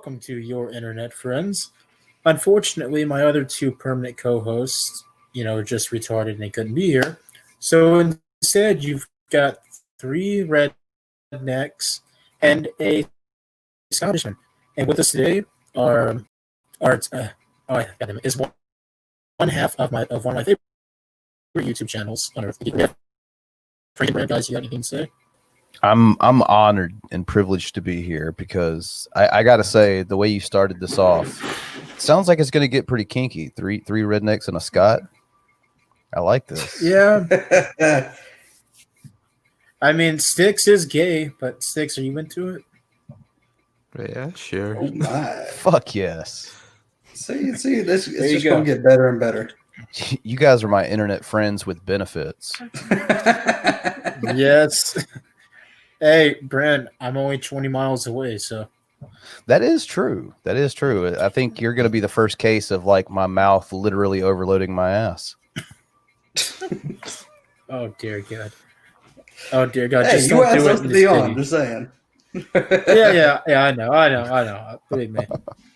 welcome to your internet friends. Unfortunately, my other two permanent co-hosts, are just retarded and they couldn't be here. So instead, you've got three rednecks and a Scottishman. And with us today are goddamn is one half of one of my favorite YouTube channels on Earth. Freaking Brad, guys, you got anything to say? I'm honored and privileged to be here because I gotta say the way you started this off, it sounds like it's gonna get pretty kinky. Three rednecks and a Scott. I like this. Yeah. I mean, Styx is gay, but Styx, are you into it? Yeah, sure. Oh my. Fuck yes. See, it's just go. gonna get better and better. You guys are my internet friends with benefits. Yes. Hey, Brent, I'm only 20 miles away, so. That is true. That is true. I think you're gonna be the first case of like my mouth literally overloading my ass. Oh, dear God. Oh, dear God. Hey, Just you don't asked do us it to in be this on. city. Just saying. Yeah, I know. Believe me.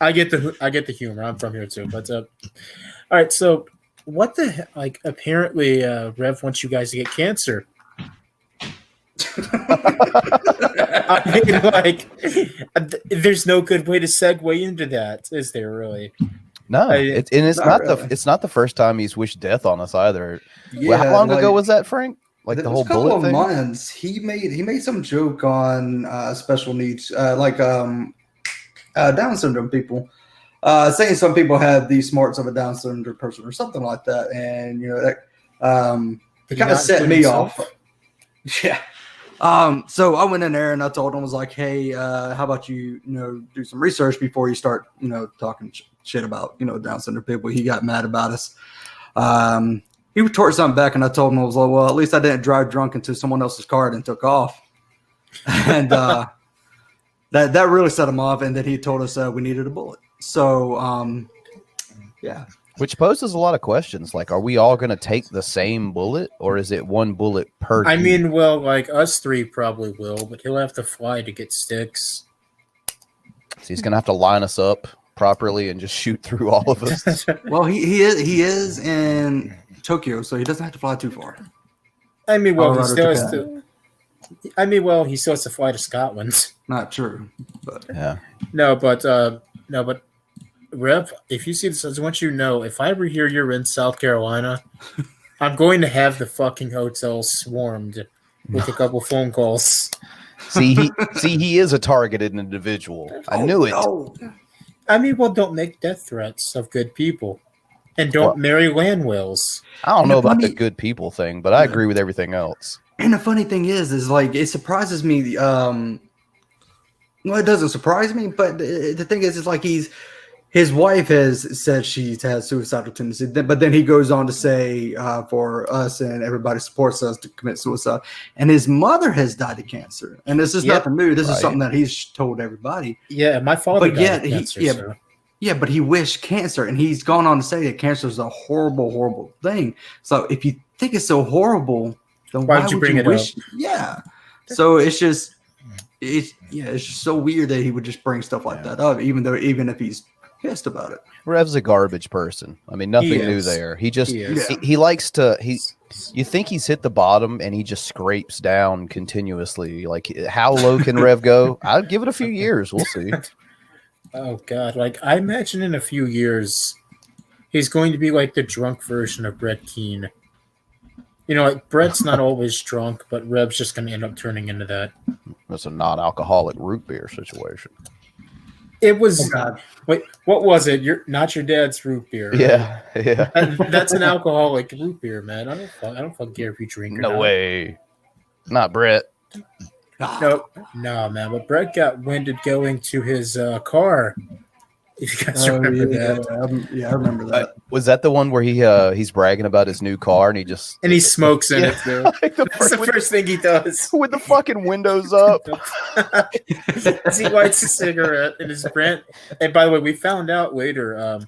I get the humor. I'm from here too. But all right, so what the heck? Like, apparently, Rev wants you guys to get cancer. I mean, like, there's no good way to segue into that, is there? Really? No, it's not really. it's not the first time he's wished death on us either. Yeah, Well, how long ago was that, Frank? Like it the was whole a couple bullet of thing? months. He made some joke on special needs, Down syndrome people, saying some people have the smarts of a Down syndrome person or something like that, and that it kind of set me off. Yeah. So I went in there and I told him, I was like, hey, how about you do some research before you start talking shit about Down syndrome people. He got mad about us. He retorted something back, and I told him, I was like, well, at least I didn't drive drunk into someone else's car and took off. And that really set him off. And then he told us we needed a bullet. So, yeah. Which poses a lot of questions. Like, are we all going to take the same bullet, or is it one bullet per I team? mean, well, like us three probably will, but he'll have to fly to get Sticks. So he's going to have to line us up properly and just shoot through all of us. Well, he is in Tokyo, so he doesn't have to fly too far. I mean, well, Colorado, he still has Japan. to. I mean, well, he still has to fly to Scotland. Not true, but Yeah. No, but Rev, if you see this, I just want you to know, if I ever hear you're in South Carolina, I'm going to have the fucking hotel swarmed with a couple phone calls. See, he is a targeted individual. I knew it. Oh, I mean, well, don't make death threats of good people. And don't marry land whales. I don't know about the funny- good people thing, but I agree with everything else. and the funny thing is like it surprises me. Well, it doesn't surprise me, but the thing is like his wife has said she has suicidal tendency, but then he goes on to say for us and everybody supports us to commit suicide. And his mother has died of cancer, and this is nothing new. This is something that he's told everybody. Yeah, my father But died yet of cancer. So. Yeah, but he wished cancer, and he's gone on to say that cancer is a horrible, horrible thing. So if you think it's so horrible, then why would you bring it wish? Up? Yeah. So it's just so weird that he would just bring stuff like that up, even if he's pissed about it. Rev's a garbage person. I mean, nothing new there. He just he likes to you think he's hit the bottom and he just scrapes down continuously. Like, how low can Rev go? I'd give it a few years. We'll see. Oh God! Like, I imagine in a few years, he's going to be like the drunk version of Brett Keane. Like Brett's not always drunk, but Rev's just going to end up turning into that. It's a non-alcoholic root beer situation. It was. Wait, what was it? Not your dad's root beer. Right? Yeah. That's an alcoholic root beer, man. I don't fucking care if you drink. No way. Not Brett. No, man. But Brett got winded going to his car. If you guys remember that. I remember that. Was that the one where he's bragging about his new car and he smokes in it too? Like That's the first thing he does. With the fucking windows up. As he lights a cigarette in his Brent. And by the way, we found out later.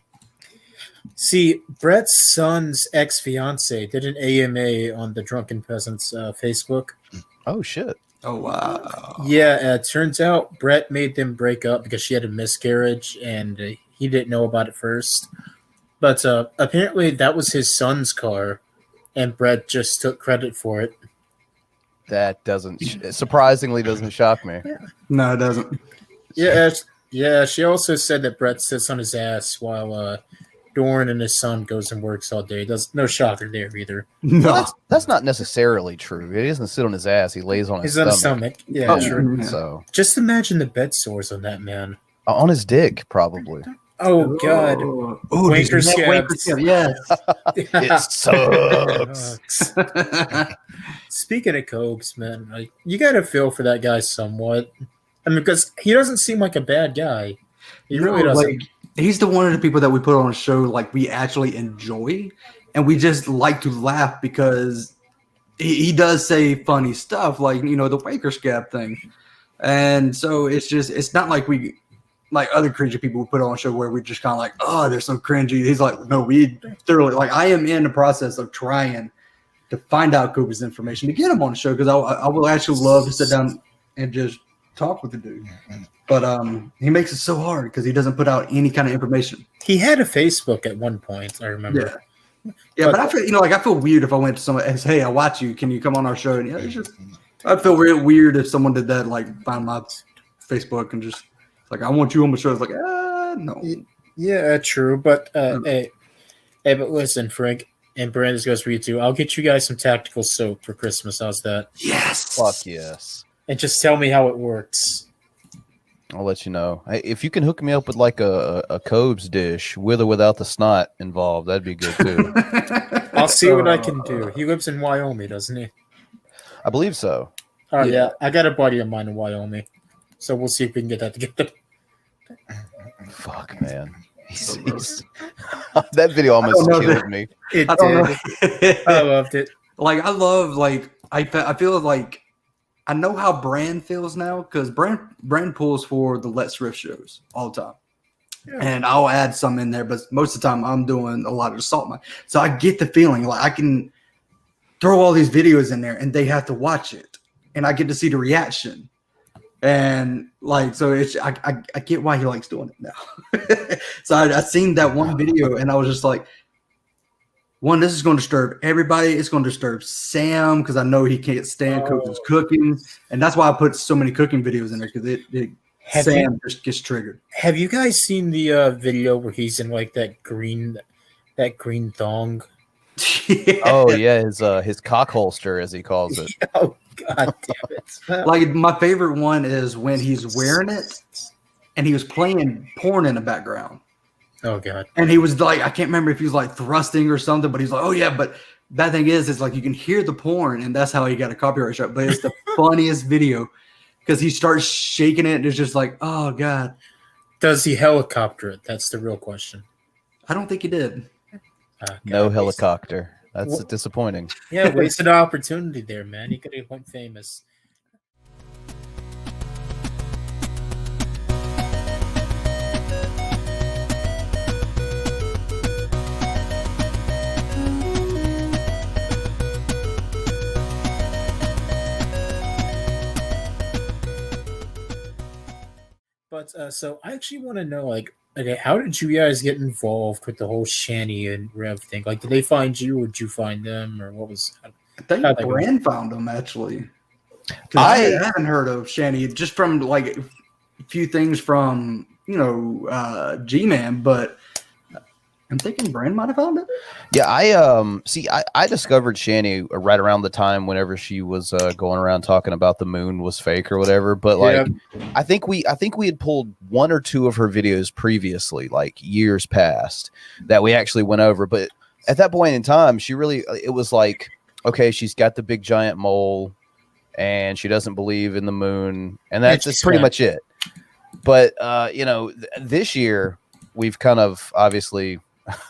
See, Brett's son's ex-fiance did an AMA on the Drunken Peasants Facebook. Oh shit! Oh wow. Yeah, it turns out Brett made them break up because she had a miscarriage, and he didn't know about it first. But apparently, that was his son's car, and Brett just took credit for it. That surprisingly doesn't shock me. No, it doesn't. Yeah. She also said that Brett sits on his ass while Dorn and his son goes and works all day. No shocker there either. No, well, that's not necessarily true. He doesn't sit on his ass. He lays on his stomach. Yeah, true. Yeah. So just imagine the bed sores on that man. On his dick, probably. Oh God! Wanker scabs. Yes. It sucks. Speaking of Cobes, man, like, you got to feel for that guy somewhat. I mean, because he doesn't seem like a bad guy. He really doesn't. Like, he's the one of the people that we put on a show like we actually enjoy, and we just like to laugh because he does say funny stuff, like the Wanker scab thing, and so it's not like we. Like other cringy people we put on a show where we just kind of like, oh, they're so cringy. He's like, no, we thoroughly like. I am in the process of trying to find out Cooper's information to get him on the show because I will actually love to sit down and just talk with the dude. But he makes it so hard because he doesn't put out any kind of information. He had a Facebook at one point, I remember. Yeah, but I feel I feel weird if I went to someone and said, hey, I watch you. Can you come on our show? And I'd feel real weird if someone did that, like find my Facebook and just. Like, I want you on the show. It's like, no. Yeah, true. But hey, but listen, Frank and Brandon, this goes for you too. I'll get you guys some tactical soap for Christmas. How's that? Yes. Fuck yes. And just tell me how it works. I'll let you know. If you can hook me up with like a Cobes dish with or without the snot involved, that'd be good too. I'll see what I can do. He lives in Wyoming, doesn't he? I believe so. Oh yeah, I got a buddy of mine in Wyoming, so we'll see if we can get that together. Fuck, man. That video almost killed me. It did. I loved it. I feel like I know how Brand feels now because Brand pulls for the Let's Riff shows all the time. Yeah. And I'll add some in there, but most of the time I'm doing a lot of the salt mine. So I get the feeling like I can throw all these videos in there and they have to watch it. And I get to see the reaction. And so I get why he likes doing it now. So I seen that one video and I was just like, one, this is going to disturb everybody. It's going to disturb Sam because I know he can't stand Coach's cooking, and that's why I put so many cooking videos in there because Sam just gets triggered. Have you guys seen the video where he's in like that green thong? Yeah. Oh yeah, his cock holster as he calls it. Oh God damn it! Like my favorite one is when he's wearing it and he was playing porn in the background. Oh God! And he was like, I can't remember if he was like thrusting or something, but he's like, oh yeah, but that thing is like you can hear the porn, and that's how he got a copyright strike. But it's the funniest video because he starts shaking it, and it's just like, oh God. Does he helicopter it? That's the real question. I don't think he did. No helicopter. That's disappointing. Yeah, wasted opportunity there, man. He could have went famous. But so I actually want to know, like, okay, how did you guys get involved with the whole Shani and Rev thing? Like, did they find you, or did you find them, or what was? I think Brand found them actually. I haven't heard of Shani just from like a few things from G-Man, but I'm thinking Brand might have found it. Yeah, I discovered Shani right around the time whenever she was going around talking about the moon was fake or whatever. But like, yeah. I think we had pulled one or two of her videos previously, like years past, that we actually went over. But at that point in time, it was like, okay, she's got the big giant mole, and she doesn't believe in the moon, and that's pretty much it. But this year we've kind of obviously.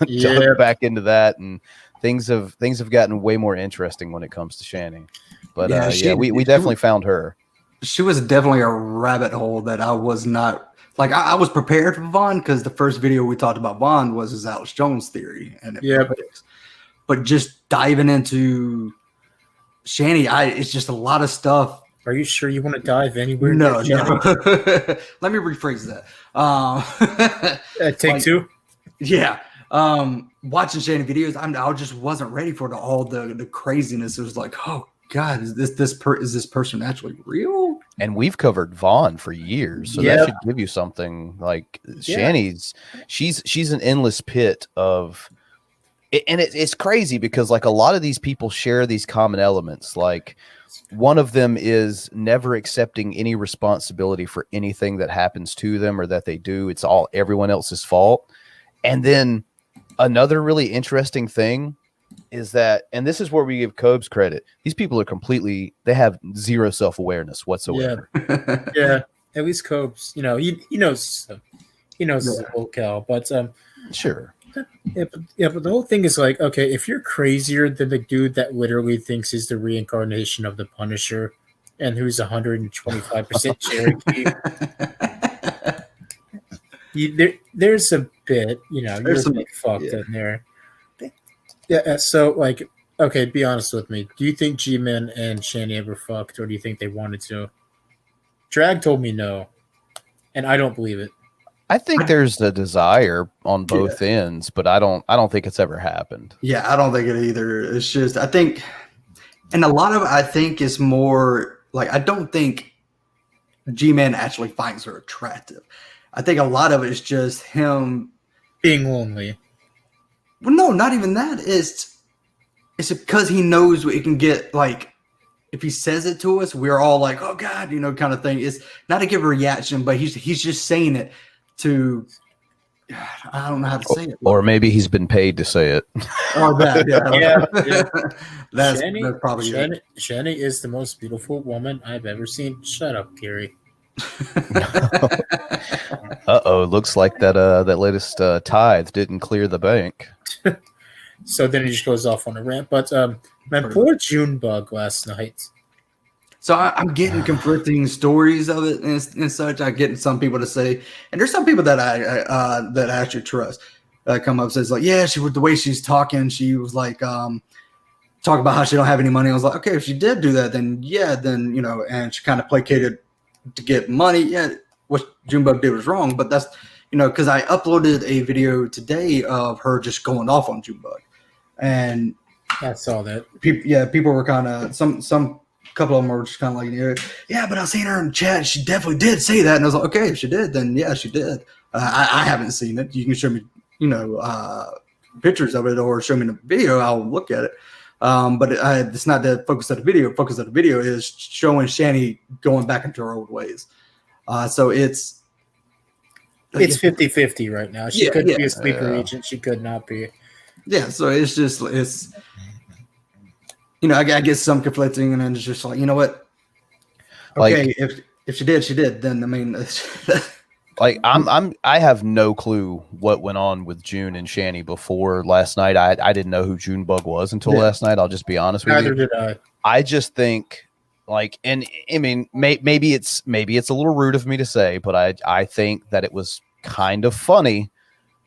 Jumped back into that, and things have gotten way more interesting when it comes to Shani. But we definitely found her. She was definitely a rabbit hole that I was not like. I was prepared for Vaughn because the first video we talked about Vaughn was his Alex Jones theory, and but just diving into Shani, it's just a lot of stuff Are you sure you want to dive anywhere? No. Let me rephrase that. Take two. Yeah. Watching Shanny videos, I just wasn't ready for all the craziness. It was like, oh God, is this person actually real? And we've covered Vaughn for years, so that should give you something. Like Shanny's, she's an endless pit of, and it's crazy because like a lot of these people share these common elements. Like one of them is never accepting any responsibility for anything that happens to them or that they do. It's all everyone else's fault. And then another really interesting thing is that, and this is where we give Cobes credit, these people are they have zero self-awareness whatsoever. Yeah. At least Cobes, he knows his locale, but sure. Yeah, but the whole thing is like, okay, if you're crazier than the dude that literally thinks he's the reincarnation of the Punisher and who's 125% Cherokee, there's a bit, you're some fucked in there. Yeah, so like, okay, be honest with me. Do you think G-Man and Shanny ever fucked, or do you think they wanted to? Drag told me no, and I don't believe it. I think there's a desire on both ends, but I don't think it's ever happened. Yeah, I don't think it either. It's just, I think, and a lot of it, I think, is more like, I don't think G-Man actually finds her attractive. I think a lot of it is just him being lonely. Well, no, not even that. It's because he knows what he can get. Like, if he says it to us, we're all like, oh God, kind of thing. It's not to give a reaction, but he's just saying it to, I don't know how to say it. Or maybe he's been paid to say it. Or that, yeah. That's probably Shanny is the most beautiful woman I've ever seen. Shut up, Gary. Looks like that latest tithe didn't clear the bank. So then he just goes off on a rant. But man, poor Junebug last night. So I'm getting conflicting stories of it and such. I'm getting some people to say, and there's some people that I actually trust come up and says like, yeah, the way she's talking, she was like talk about how she don't have any money. I was like, okay, if she did do that, then and she kind of placated to get money. Yeah, what Junebug did was wrong, but that's because I uploaded a video today of her just going off on Junebug, and I saw that. People were kind of some couple of them were just kind of like, yeah, but I seen her in the chat. She definitely did say that, and I was like, okay, if she did, then yeah, she did. I haven't seen it. You can show me, pictures of it or show me the video. I'll look at it. But it's not the focus of the video. The focus of the video is showing Shanny going back into her old ways. So it's 50-50 right now. She could be a sleeper agent. She could not be. Yeah. So it's I guess some conflicting, and then it's just like, you know what? Okay, like, if she did, she did. Then I mean, like I have no clue what went on with June and Shanny before last night. I didn't know who Junebug was until last night. I'll just be honest with you. Neither did I. I just think like, and I mean, maybe it's a little rude of me to say, but I think that it was kind of funny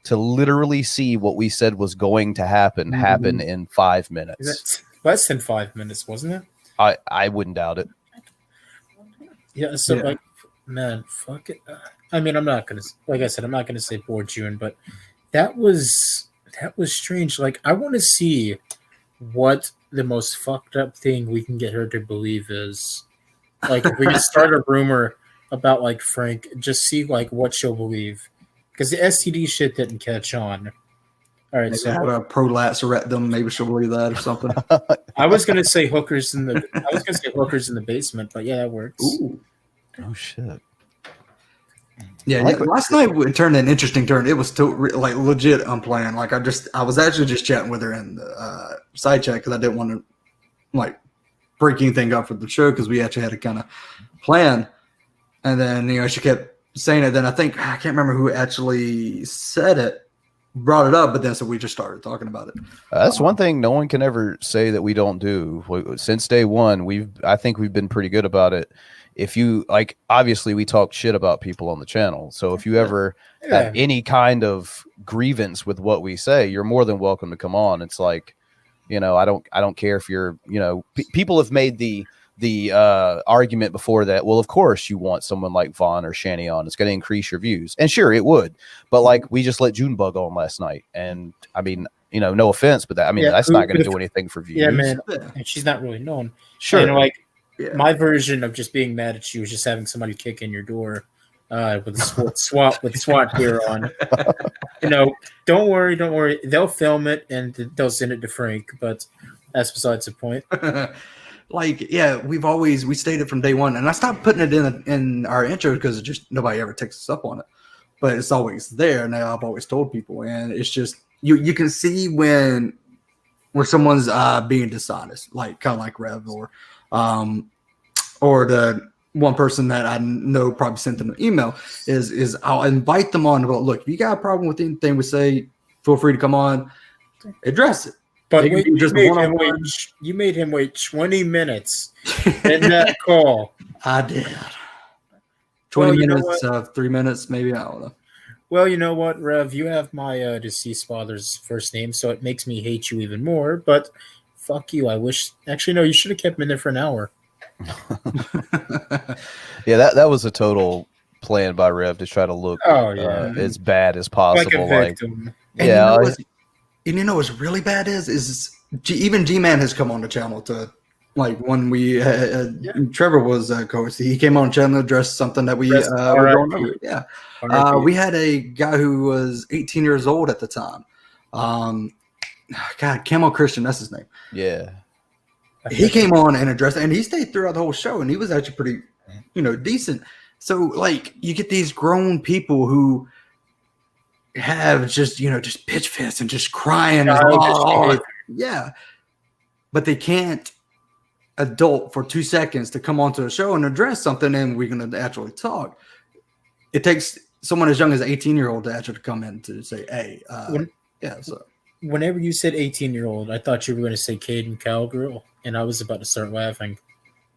to literally see what we said was going to happen in 5 minutes. Less than 5 minutes, wasn't it? I wouldn't doubt it. Yeah. So like, man, fuck it. I mean, I'm not gonna say poor June, but that was strange. Like, I want to see what the most fucked up thing we can get her to believe is. Like, if we can start a rumor about like Frank, just see like what she'll believe, because the STD shit didn't catch on. All right, maybe so have a prolapse rectum. Maybe she'll believe that or something. I was gonna say hookers in the basement, but yeah, that works. Ooh. Oh shit. Yeah, last night it turned an interesting turn. It was still like legit unplanned. Like I was actually just chatting with her in the side chat because I didn't want to like break anything up for the show because we actually had a kind of plan. And then she kept saying it. Then I can't remember who actually said it. Brought it up, but then so we just started talking about it. That's one thing no one can ever say that we don't do. Since day one, I think we've been pretty good about it. If you like, obviously we talk shit about people on the channel. So if you ever have any kind of grievance with what we say, you're more than welcome to come on. It's like, I don't care if you're, people have made the the argument before that, well, of course you want someone like Vaughn or Shani on. It's going to increase your views. And sure, it would. But like, we just let Junebug on last night. And I mean, you know, no offense, but that's not going to do anything for views. Yeah, man. And she's not really known. Sure. And like, my version of just being mad at you was just having somebody kick in your door with SWAT gear on. You know, don't worry. They'll film it and they'll send it to Frank, but that's besides the point. Like, yeah, we stated from day one, and I stopped putting it in our intro because just nobody ever takes us up on it. But it's always there. Now I've always told people, and it's just you can see when someone's being dishonest, like kind of like Rev or the one person that I know probably sent them an email is I'll invite them on to go, look, if you got a problem with anything we say, feel free to come on, address it. But wait, you made him wait 20 minutes in that call. I did. 20 minutes, 3 minutes, maybe. I don't know. Well, you know what, Rev? You have my deceased father's first name, so it makes me hate you even more. But fuck you. I wish. Actually, no, you should have kept him in there for an hour. Yeah, that was a total plan by Rev to try to look as bad as possible. Like, and you know what's really bad is even G-Man has come on the channel to, like, when we Trevor was co-host, he came on the channel to address something that we were going over. Yeah. We had a guy who was 18 years old at the time. God, Camo Christian, that's his name. Yeah. He came on and addressed it, and he stayed throughout the whole show, and he was actually pretty, decent. So, like, you get these grown people who have just pitch fits and just crying. Yeah. But they can't adult for 2 seconds to come onto a show and address something, and we're going to actually talk. It takes someone as young as an 18-year-old to actually come in to say, hey, so. Whenever you said 18-year-old, I thought you were going to say Caden Calgary, and I was about to start laughing.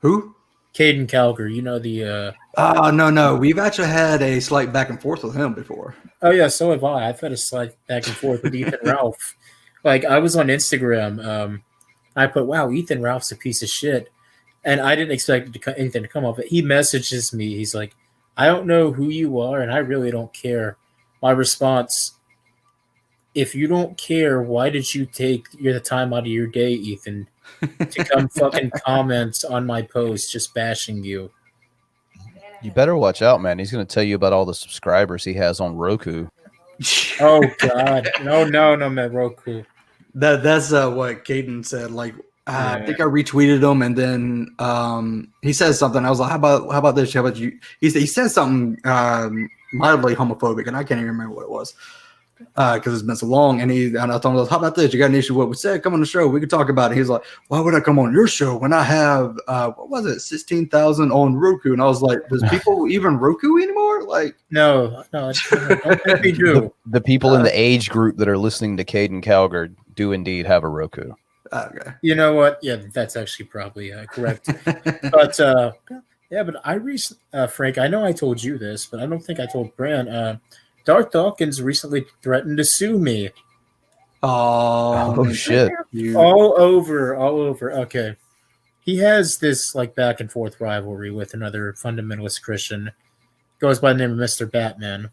Who? Caden Calgary, you know the... No. We've actually had a slight back and forth with him before. Oh, yeah, so have I. I've had a slight back and forth with Ethan Ralph. Like, I was on Instagram. I put, wow, Ethan Ralph's a piece of shit. And I didn't expect anything to come of it. He messages me. He's like, I don't know who you are, and I really don't care. My response, if you don't care, why did you take the time out of your day, Ethan, to come fucking comment on my post just bashing you? You better watch out, man. He's going to tell you about all the subscribers he has on Roku. Oh, God. No, man, Roku. That's what Caden said. Like, I think I retweeted him, and then he says something. I was like, how about this? How about you? He said something mildly homophobic, and I can't even remember what it was because it's been so long. And I told him, how about this? You got an issue with what we said? Come on the show. We could talk about it. He's like, why would I come on your show when I have, what was it, 16,000 on Roku? And I was like, does people even Roku anymore? Like, no, I don't think they do. The people in the age group that are listening to Caden Calgary do indeed have a Roku. Okay. You know what? Yeah, that's actually probably correct. But but I recently, Frank, I know I told you this, but I don't think I told Bran. Darth Dawkins recently threatened to sue me. Oh shit! All over. Okay, he has this like back and forth rivalry with another fundamentalist Christian. Goes by the name of Mr. Batman.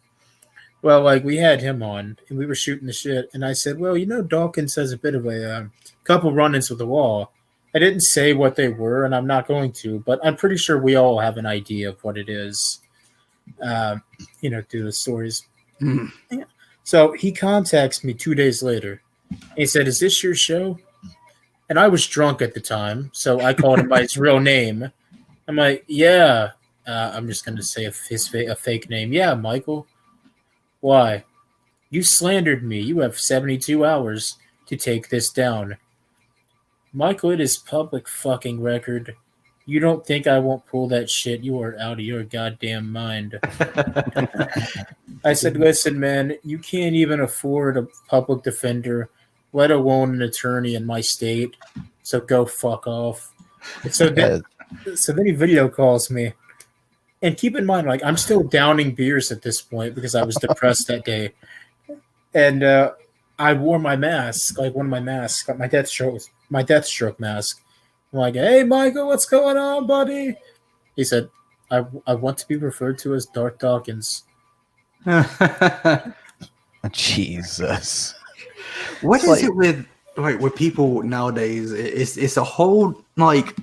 Well, like, we had him on, and we were shooting the shit, and I said, well, Dawkins has a bit of a couple run-ins with the wall. I didn't say what they were, and I'm not going to, but I'm pretty sure we all have an idea of what it is, through the stories. Mm. Yeah. So he contacts me 2 days later. He said, is this your show? And I was drunk at the time, so I called him by his real name. I'm like, yeah. I'm just going to say a fake name. Yeah, Michael. Why? You slandered me. You have 72 hours to take this down. Michael, it is public fucking record. You don't think I won't pull that shit? You are out of your goddamn mind. I said, listen, man, you can't even afford a public defender, let alone an attorney in my state. So go fuck off. So then he video calls me. And keep in mind, like, I'm still downing beers at this point because I was depressed that day. And I wore my mask, like one of my masks, my Deathstroke mask, I'm like, hey, Michael, what's going on, buddy? He said, I want to be referred to as Darth Dawkins. Jesus. What is it with people nowadays? It's a whole like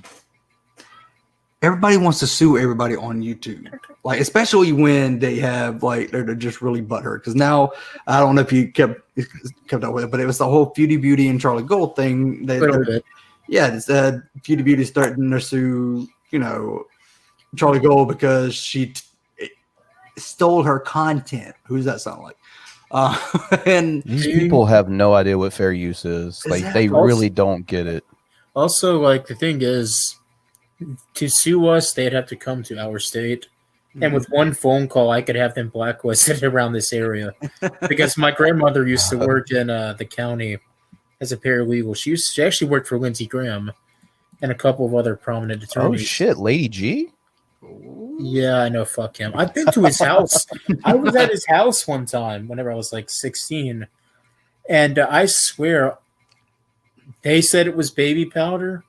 everybody wants to sue everybody on YouTube, like especially when they have like they're just really butthurt. Because now I don't know if you kept up with it, but it was the whole Beauty Beauty and Charlie Gold thing. It's Beauty Beauty starting to sue Charlie Gold because she stole her content. Who does that sound like? And these people have no idea what fair use is. Like they really don't get it. Also, like the thing is, to sue us, they'd have to come to our state, and with one phone call, I could have them blacklisted around this area. Because my grandmother used to work in the county as a paralegal. She actually worked for Lindsey Graham and a couple of other prominent attorneys. Oh shit, Lady G. Yeah, I know. Fuck him. I've been to his house. I was at his house one time whenever I was like 16, and I swear they said it was baby powder.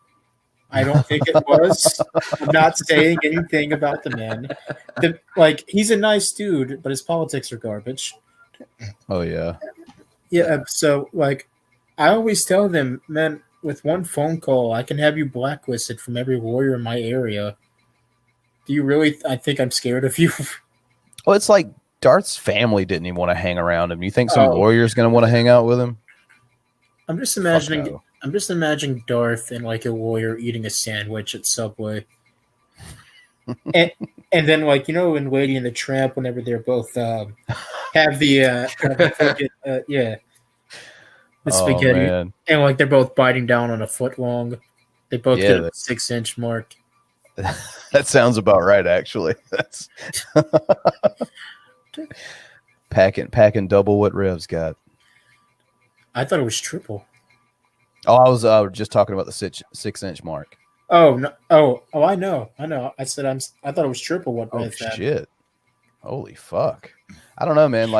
I don't think it was. I'm not saying anything about the man. He's a nice dude, but his politics are garbage. Oh yeah. Yeah. So I always tell them, man, with one phone call, I can have you blacklisted from every lawyer in my area. Do you really? I think I'm scared of you. Well, it's like Darth's family didn't even want to hang around him. You think some lawyer's going to want to hang out with him? I'm just imagining. No. I'm just imagining Darth and like a lawyer eating a sandwich at Subway, and then in Lady and the Tramp, whenever they're both have the the spaghetti, man. And they're both biting down on a foot long. They both get a 6-inch mark. That sounds about right, actually. That's packing double what Rev's got. I thought it was triple. Oh, I was just talking about the 6-inch mark. Oh no! Oh, I know. I said I thought it was triple what Rev had. Shit! Holy fuck! I don't know, man.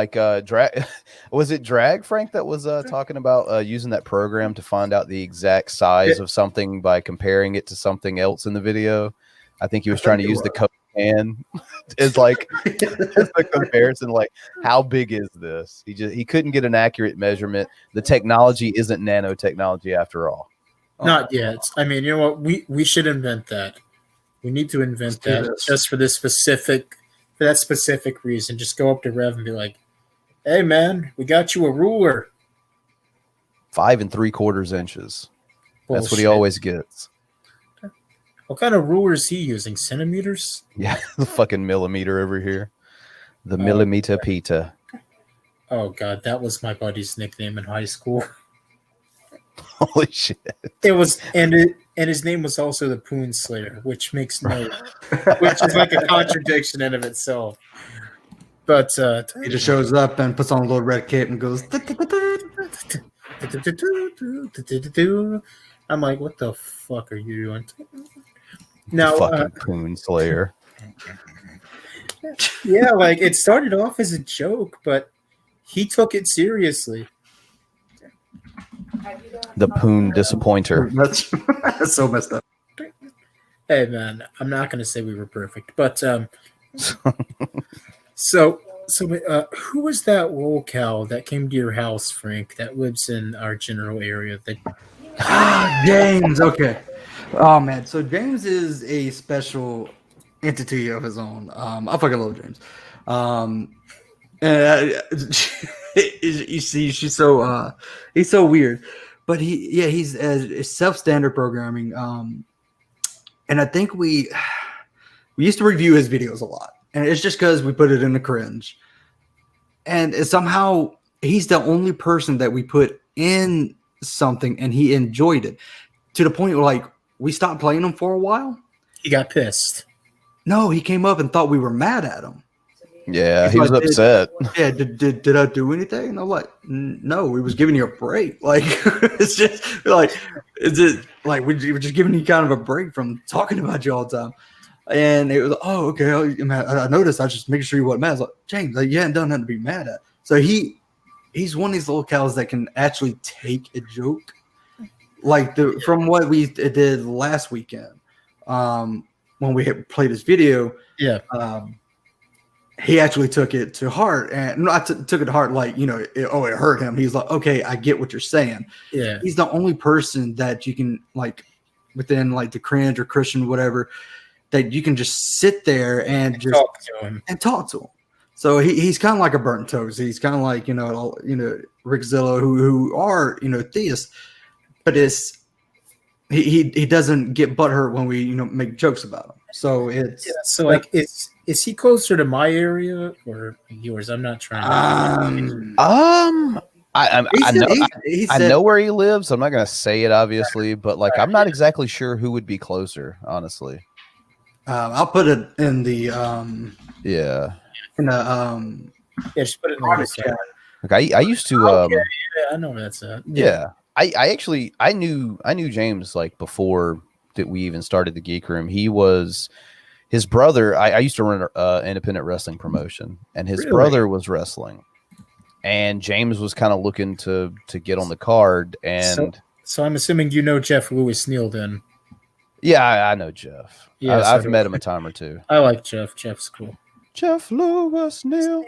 Was it Drag Frank that was talking about using that program to find out the exact size of something by comparing it to something else in the video? I think he was trying to use the Coke can as a comparison. Like, how big is this? He couldn't get an accurate measurement. The technology isn't nanotechnology after all. Not yet. I mean, you know what? We should invent that. We need to invent that just for that specific reason. Just go up to Rev and be like, "Hey, man, we got you a ruler." 5 3/4 inches. Bullshit. That's what he always gets. What kind of ruler is he using? Centimeters? Yeah, the fucking millimeter over here. The millimeter Pita. Oh god, that was my buddy's nickname in high school. Holy shit! It was, and his name was also the Poon Slayer, which is like a contradiction in of itself. But he just shows up and puts on a little red cape and goes. I'm like, what the fuck are you doing? Now, fucking Poon Slayer. Yeah, it started off as a joke, but he took it seriously. The Poon Disappointer. That's so messed up. Hey, man, I'm not going to say we were perfect, but so who was that locale that came to your house, Frank, that lives in our general area? James. Okay. Oh man, so James is a special entity of his own. I fucking love James. You see, he's so weird, but he's self-standard programming. And I think we used to review his videos a lot, and it's just because we put it in the cringe. And somehow he's the only person that we put in something, and he enjoyed it to the point where we stopped playing him for a while. He got pissed. No, he came up and thought we were mad at him. Yeah, he was upset. Did I do anything? And I'm like, no, we was giving you a break. It's just we were just giving you kind of a break from talking about you all the time. And it was, oh, okay. I noticed. I was just making sure you wasn't mad. I was like, James, you hadn't done nothing to be mad at. So he's one of these little cows that can actually take a joke. like from what we did last weekend, when we had played this video, he actually took it to heart, and not took it to heart like, you know, it hurt him. He's like, okay, I get what you're saying. Yeah, he's the only person that you can, like, within like the cringe or Christian whatever, that you can just sit there and just talk to him. So he's kind of like a burnt toast. He's kind of like, you know, Rick Zillow, who are, you know, theists, but he doesn't get butthurt when we, you know, make jokes about him. So it's so like, is he closer to my area or yours? I'm not trying to. I know where he lives. I'm not gonna say it, obviously, but like, I'm not exactly sure who would be closer, honestly. I'll put it in the just put it in the chat. Like, I used to I know where that's at. I knew James like before that we even started the Geek Room. His brother. I used to run an independent wrestling promotion, and his brother was wrestling, and James was kind of looking to get on the card. And so I'm assuming you know Jeff Lewis Neal then. Yeah, I know Jeff. Yeah, I've met him a time or two. I like Jeff. Jeff's cool. Jeff Lewis Neal.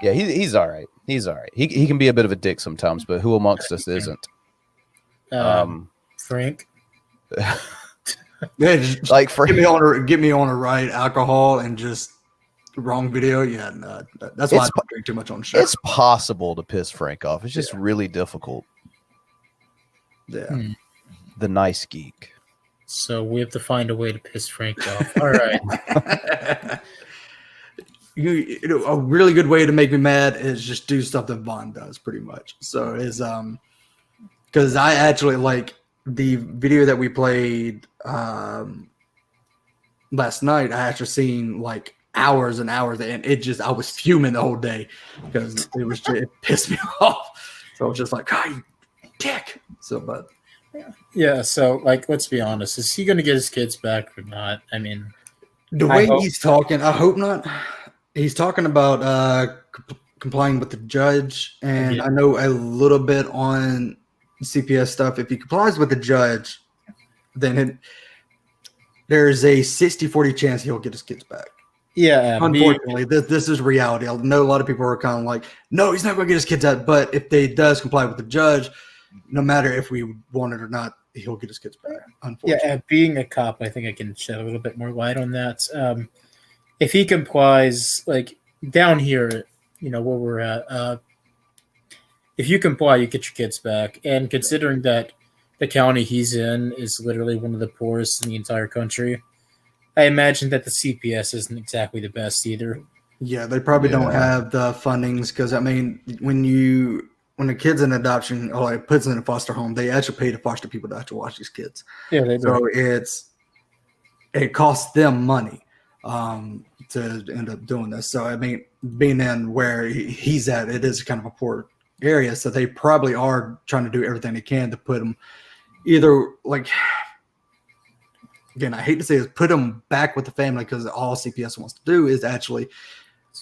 Yeah, he's all right. He's all right. He can be a bit of a dick sometimes, but who amongst us isn't? Frank. Like, get me on the right alcohol and just wrong video. Yeah, no, that's why I don't drink too much on the show. It's possible to piss Frank off. It's just really difficult. Yeah. The nice geek. So we have to find a way to piss Frank off. All right. You know, a really good way to make me mad is just do stuff that Vaughn does, pretty much. So is because I actually, like, the video that we played last night, I actually seen like hours and hours, and I was fuming the whole day because it pissed me off. So I was just like, "God, you dick!" So, but yeah. So, like, let's be honest: is he going to get his kids back or not? I mean, the way he's talking, I hope not. He's talking about complying with the judge, and I know a little bit on CPS stuff. If he complies with the judge, then there's a 60-40 chance he'll get his kids back. Yeah. Unfortunately, this is reality. I know a lot of people are kind of like, no, he's not going to get his kids out. But if they does comply with the judge, no matter if we want it or not, he'll get his kids back. Unfortunately. Yeah, being a cop, I think I can shed a little bit more light on that. If he complies, like down here, you know, where we're at, if you comply, you get your kids back. And considering that the county he's in is literally one of the poorest in the entire country, I imagine that the CPS isn't exactly the best either. Yeah, they probably don't have the fundings because, I mean, when a kid's in adoption or like puts in a foster home, they actually pay the foster people to actually watch these kids. Yeah, they do. So it costs them money to end up doing this. So, I mean, being in where he's at, it is kind of a poor area. So they probably are trying to do everything they can to put them either, like, again, I hate to say this, put them back with the family, because all CPS wants to do is actually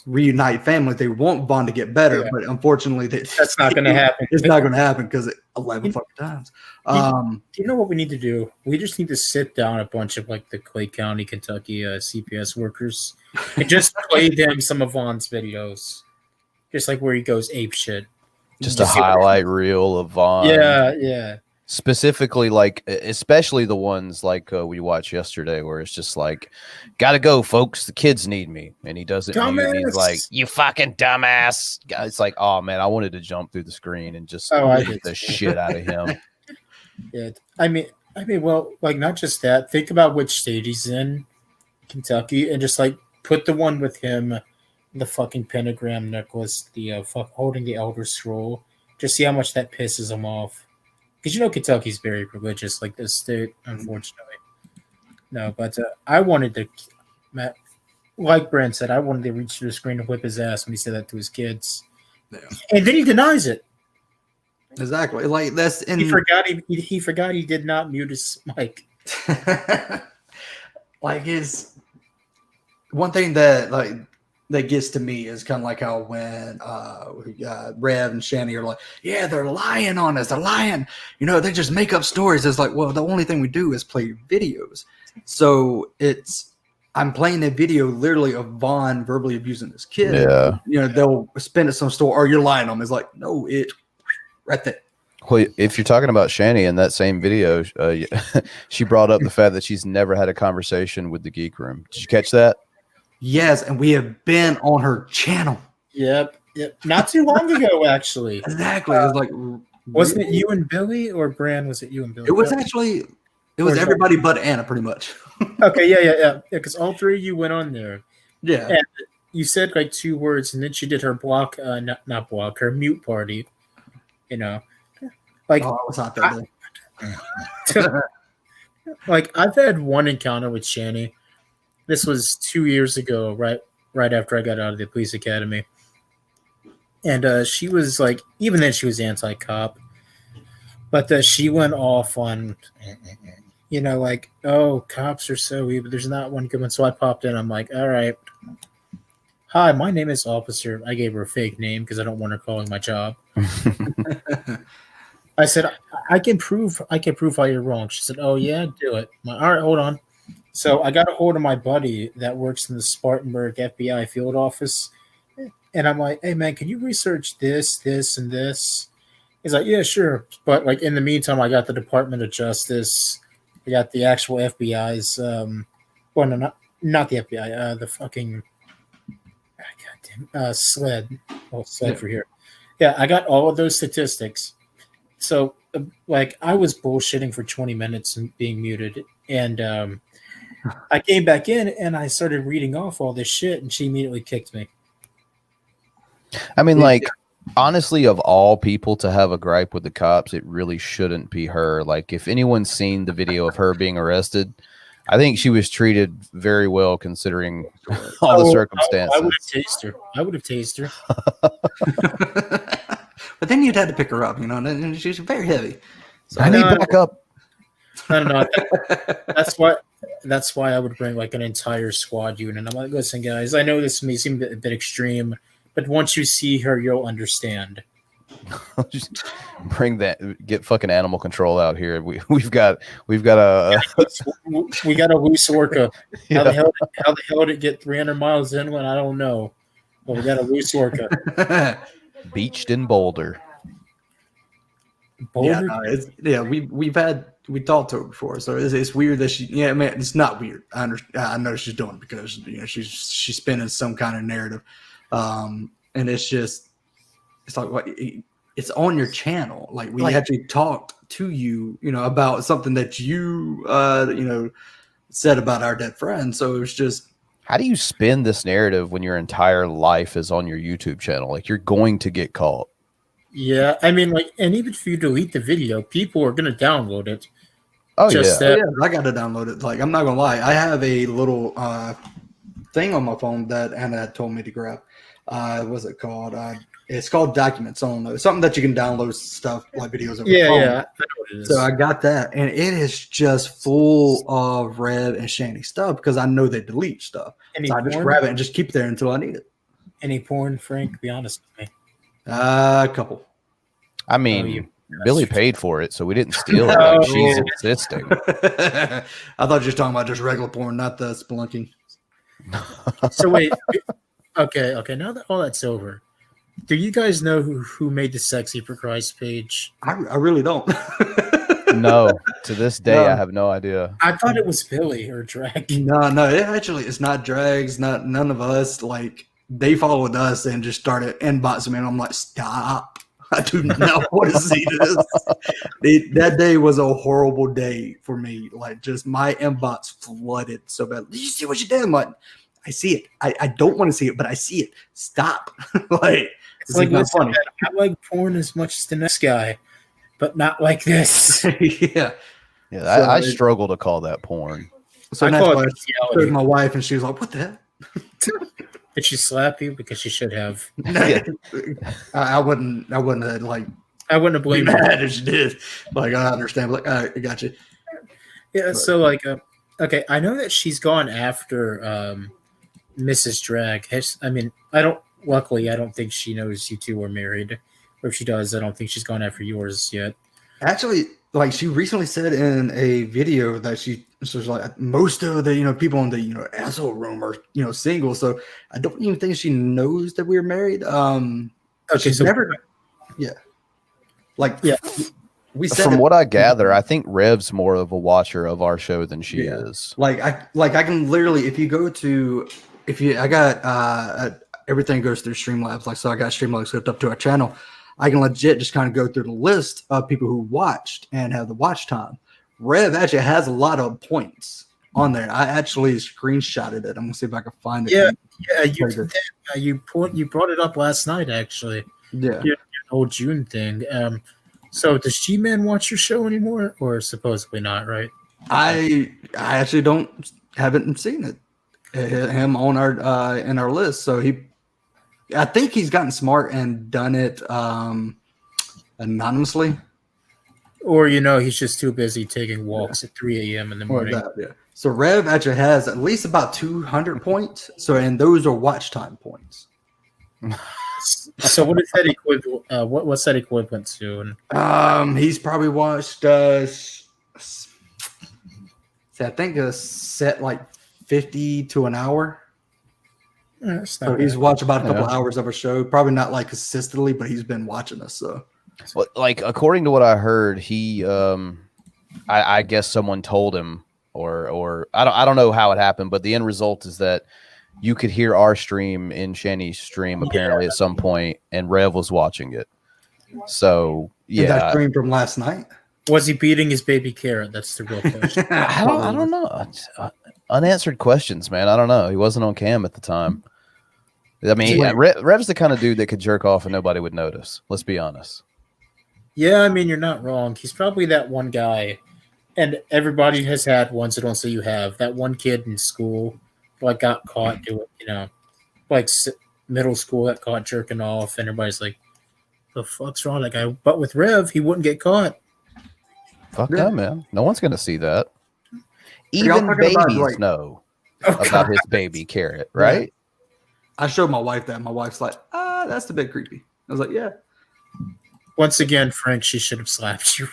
reunite families. They want Vaughn to get better, but unfortunately, that's not going to happen. It's not going to happen because 11 fucking times. Do you know what we need to do? We just need to sit down a bunch of like the Clay County, Kentucky CPS workers and just play them some of Vaughn's videos, just like where he goes ape shit. Just a highlight reel of Vaughn. Yeah. Specifically, like, especially the ones like we watched yesterday, where it's just like, gotta go, folks, the kids need me, and he doesn't mute, and he's like, you fucking dumbass. It's like, oh man, I wanted to jump through the screen and just beat the shit out of him. Yeah, I mean, well, like, not just that. Think about which state he's in, Kentucky, and just like put the one with him, the fucking pentagram necklace, the holding the Elder Scroll. Just see how much that pisses him off. Because you know Kentucky's very religious, like this state, unfortunately. No, but I wanted to, like Brent said, I wanted to reach through the screen and whip his ass when he said that to his kids. Yeah. And then he denies it. Exactly. Like that's he forgot he did not mute his mic. Like, is one thing that, like, that gets to me is kind of like how when Rev and Shanny are like, yeah, they're lying on us. They're lying. You know, they just make up stories. It's like, well, the only thing we do is play videos. So I'm playing a video literally of Vaughn verbally abusing this kid. Yeah. You know, they'll spin at some store, or you're lying on them. It's like, no, it right there. Well, if you're talking about Shani in that same video, she brought up the fact that she's never had a conversation with the Geek Room. Did you catch that? Yes, and we have been on her channel. Yep. Not too long ago, actually. Exactly. It was like, wasn't it you and Billy, or Bran? Was it you and Billy? It was actually, it was everybody but Anna, pretty much. Okay, yeah. Because all three of you went on there. Yeah. And you said like 2 words, and then she did her block, not block, her mute party. You know, like oh, it was not that day. Like I've had one encounter with Shani. This was 2 years ago, right after I got out of the police academy. And she was like, even then she was anti-cop. But she went off on, you know, like, oh, cops are so evil. There's not one good one. So I popped in. I'm like, all right. Hi, my name is Officer. I gave her a fake name because I don't want her calling my job. I said, I can prove why you're wrong. She said, oh, yeah, do it. I'm like, all right, hold on. So I got a hold of my buddy that works in the Spartanburg FBI field office. And I'm like, hey, man, can you research this, and this? He's like, yeah, sure. But like in the meantime, I got the Department of Justice. I got the actual FBI's. Well, no, not the FBI. The fucking SLED. Well, SLED for here. Yeah, I got all of those statistics. So, like, I was bullshitting for 20 minutes and being muted. And I came back in and I started reading off all this shit, and she immediately kicked me. I mean, like, honestly, of all people to have a gripe with the cops, it really shouldn't be her. Like, if anyone's seen the video of her being arrested, I think she was treated very well considering all the circumstances. I would have tased her. But then you'd have to pick her up, you know, and she's very heavy. So I need backup. I don't know. That's why I would bring like an entire squad unit. I'm like, listen, guys, I know this may seem a bit extreme, but once you see her, you'll understand. Just bring that. Get fucking animal control out here. We've got a we got a loose orca. How the hell did it get 300 miles inland? I don't know. But we got a loose orca. Beached in Boulder. Boulder? Yeah, we talked to her before, so it's weird that she. Yeah, man, it's not weird. I know she's doing it because you know she's spinning some kind of narrative, and it's like what it's on your channel. Like we actually talked to you, you know, about something that you said about our dead friend. So it's just. How do you spin this narrative when your entire life is on your YouTube channel? Like you're going to get caught. Yeah, I mean, like, and even if you delete the video, people are gonna download it. Oh yeah, I got to download it. Like I'm not gonna lie, I have a little thing on my phone that Anna had told me to grab. What's it called? It's called Documents. I don't know. It's something that you can download stuff like videos over the phone. Yeah. I know what it is. So I got that, and it is just full of Rev and Shani stuff because I know they delete stuff. So I just grab it and just keep it there until I need it. Any porn, Frank? Be honest with me. A couple. I mean, Billy paid for it, so we didn't steal it. Like she's insisting. I thought you were talking about just regular porn, not the spelunking. So wait, okay. Now that all that's over, do you guys know who made the Sexy for Christ page? I really don't. No, to this day, I have no idea. I thought it was Billy or Drag. No, it's not Drags, none of us. Like they followed us and just started inboxing me, and I'm like, stop. I do not want to see this. That day was a horrible day for me. Like, just my inbox flooded so bad. Did you see what you did? I'm like, I see it. I don't want to see it, but I see it. Stop. Like, it's like not funny. I like porn as much as the next guy, but not like this. Yeah. So I struggle to call that porn. So that's why I told my wife, and she was like, "What the hell?" Did she slap you? Because she should have. I wouldn't have I wouldn't have blamed her if she did. Like I understand. Like I got you. Yeah. So like, okay, I know that she's gone after Mrs. Drag. I mean, luckily, I don't think she knows you two are married. Or if she does, I don't think she's gone after yours yet. Actually, like she recently said in a video that she was like most of the people in the asshole room are single. So I don't even think she knows that we're married. Okay, she's so never, yeah, like yeah. We said from what I gather, I think Rev's more of a watcher of our show than she is. Like I can literally, if you go to, I got everything goes through Streamlabs. Like, so I got Streamlabs hooked up to our channel. I can legit just kind of go through the list of people who watched and have the watch time. Rev actually has a lot of points on there. I actually screenshotted it. I'm gonna see if I can find it. Yeah, you brought it up last night, actually. Yeah, your whole June thing. So does G-Man watch your show anymore, or supposedly not? Right? I actually haven't seen it. Him on our in our list. So I think he's gotten smart and done it anonymously. Or he's just too busy taking walks at 3 a.m. in the morning. So Rev actually has at least about 200 points. So, and those are watch time points. So what is that equivalent? What's that equivalent to? He's probably watched I think a set like 50 to an hour. So he's watched about a couple hours of a show. Probably not like consistently, but he's been watching us. So, well, like according to what I heard, he I guess someone told him, or I don't know how it happened, but the end result is that you could hear our stream in Shanny's stream apparently at some point, and Rev was watching it. So yeah, that stream from last night. Was he beating his baby carrot? That's the real question. I don't know. Unanswered questions, man. I don't know. He wasn't on cam at the time. I mean, Rev's the kind of dude that could jerk off and nobody would notice. Let's be honest. Yeah, I mean, you're not wrong. He's probably that one guy, and everybody has had one, so don't say you have. That one kid in school, like, got caught doing, like middle school, got caught jerking off, and everybody's like, the fuck's wrong with that guy? But with Rev, he wouldn't get caught. Fuck yeah, man. No one's going to see that. Even babies know about his baby carrot, right? Yeah. I showed my wife that. My wife's like, that's a bit creepy. I was like, yeah. Once again, Frank, she should have slapped you.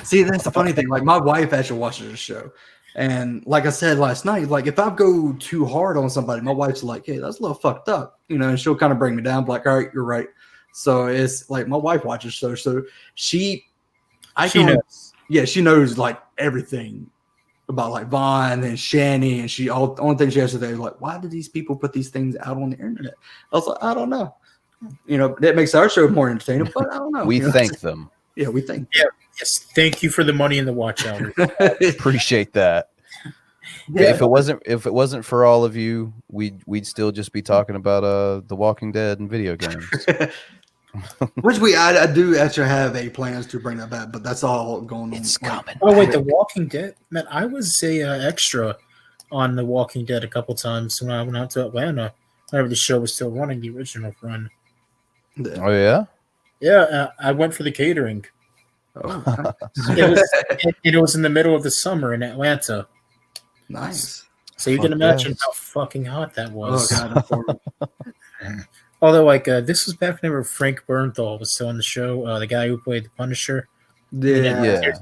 See, that's the funny thing. Like, my wife actually watches the show. And like I said last night, like, if I go too hard on somebody, my wife's like, hey, that's a little fucked up. And she'll kind of bring me down. Like, all right, you're right. So it's like my wife watches the show. So she knows. Yeah, she knows, like, everything about, like, Vaughn and Shanny. And the only thing she has to say is, like, why do these people put these things out on the internet? I was like, I don't know. That makes our show more entertaining, but I don't know. We thank them. Yeah, we thank them. Yeah, yes. Thank you for the money in the watch hour. Appreciate that. Yeah. If it wasn't for all of you, we'd still just be talking about The Walking Dead and video games. Which I do actually have plans to bring that back, but that's all going on. It's coming. Oh wait, The Walking Dead, man! I was a extra on The Walking Dead a couple times when I went out to Atlanta. Whenever the show was still running, the original run. Oh yeah, yeah. I went for the catering. Oh, it was in the middle of the summer in Atlanta. Nice. So you can imagine how fucking hot that was. Oh god. Although, like, this was back whenever Frank Bernthal was still on the show, the guy who played the Punisher. Yeah.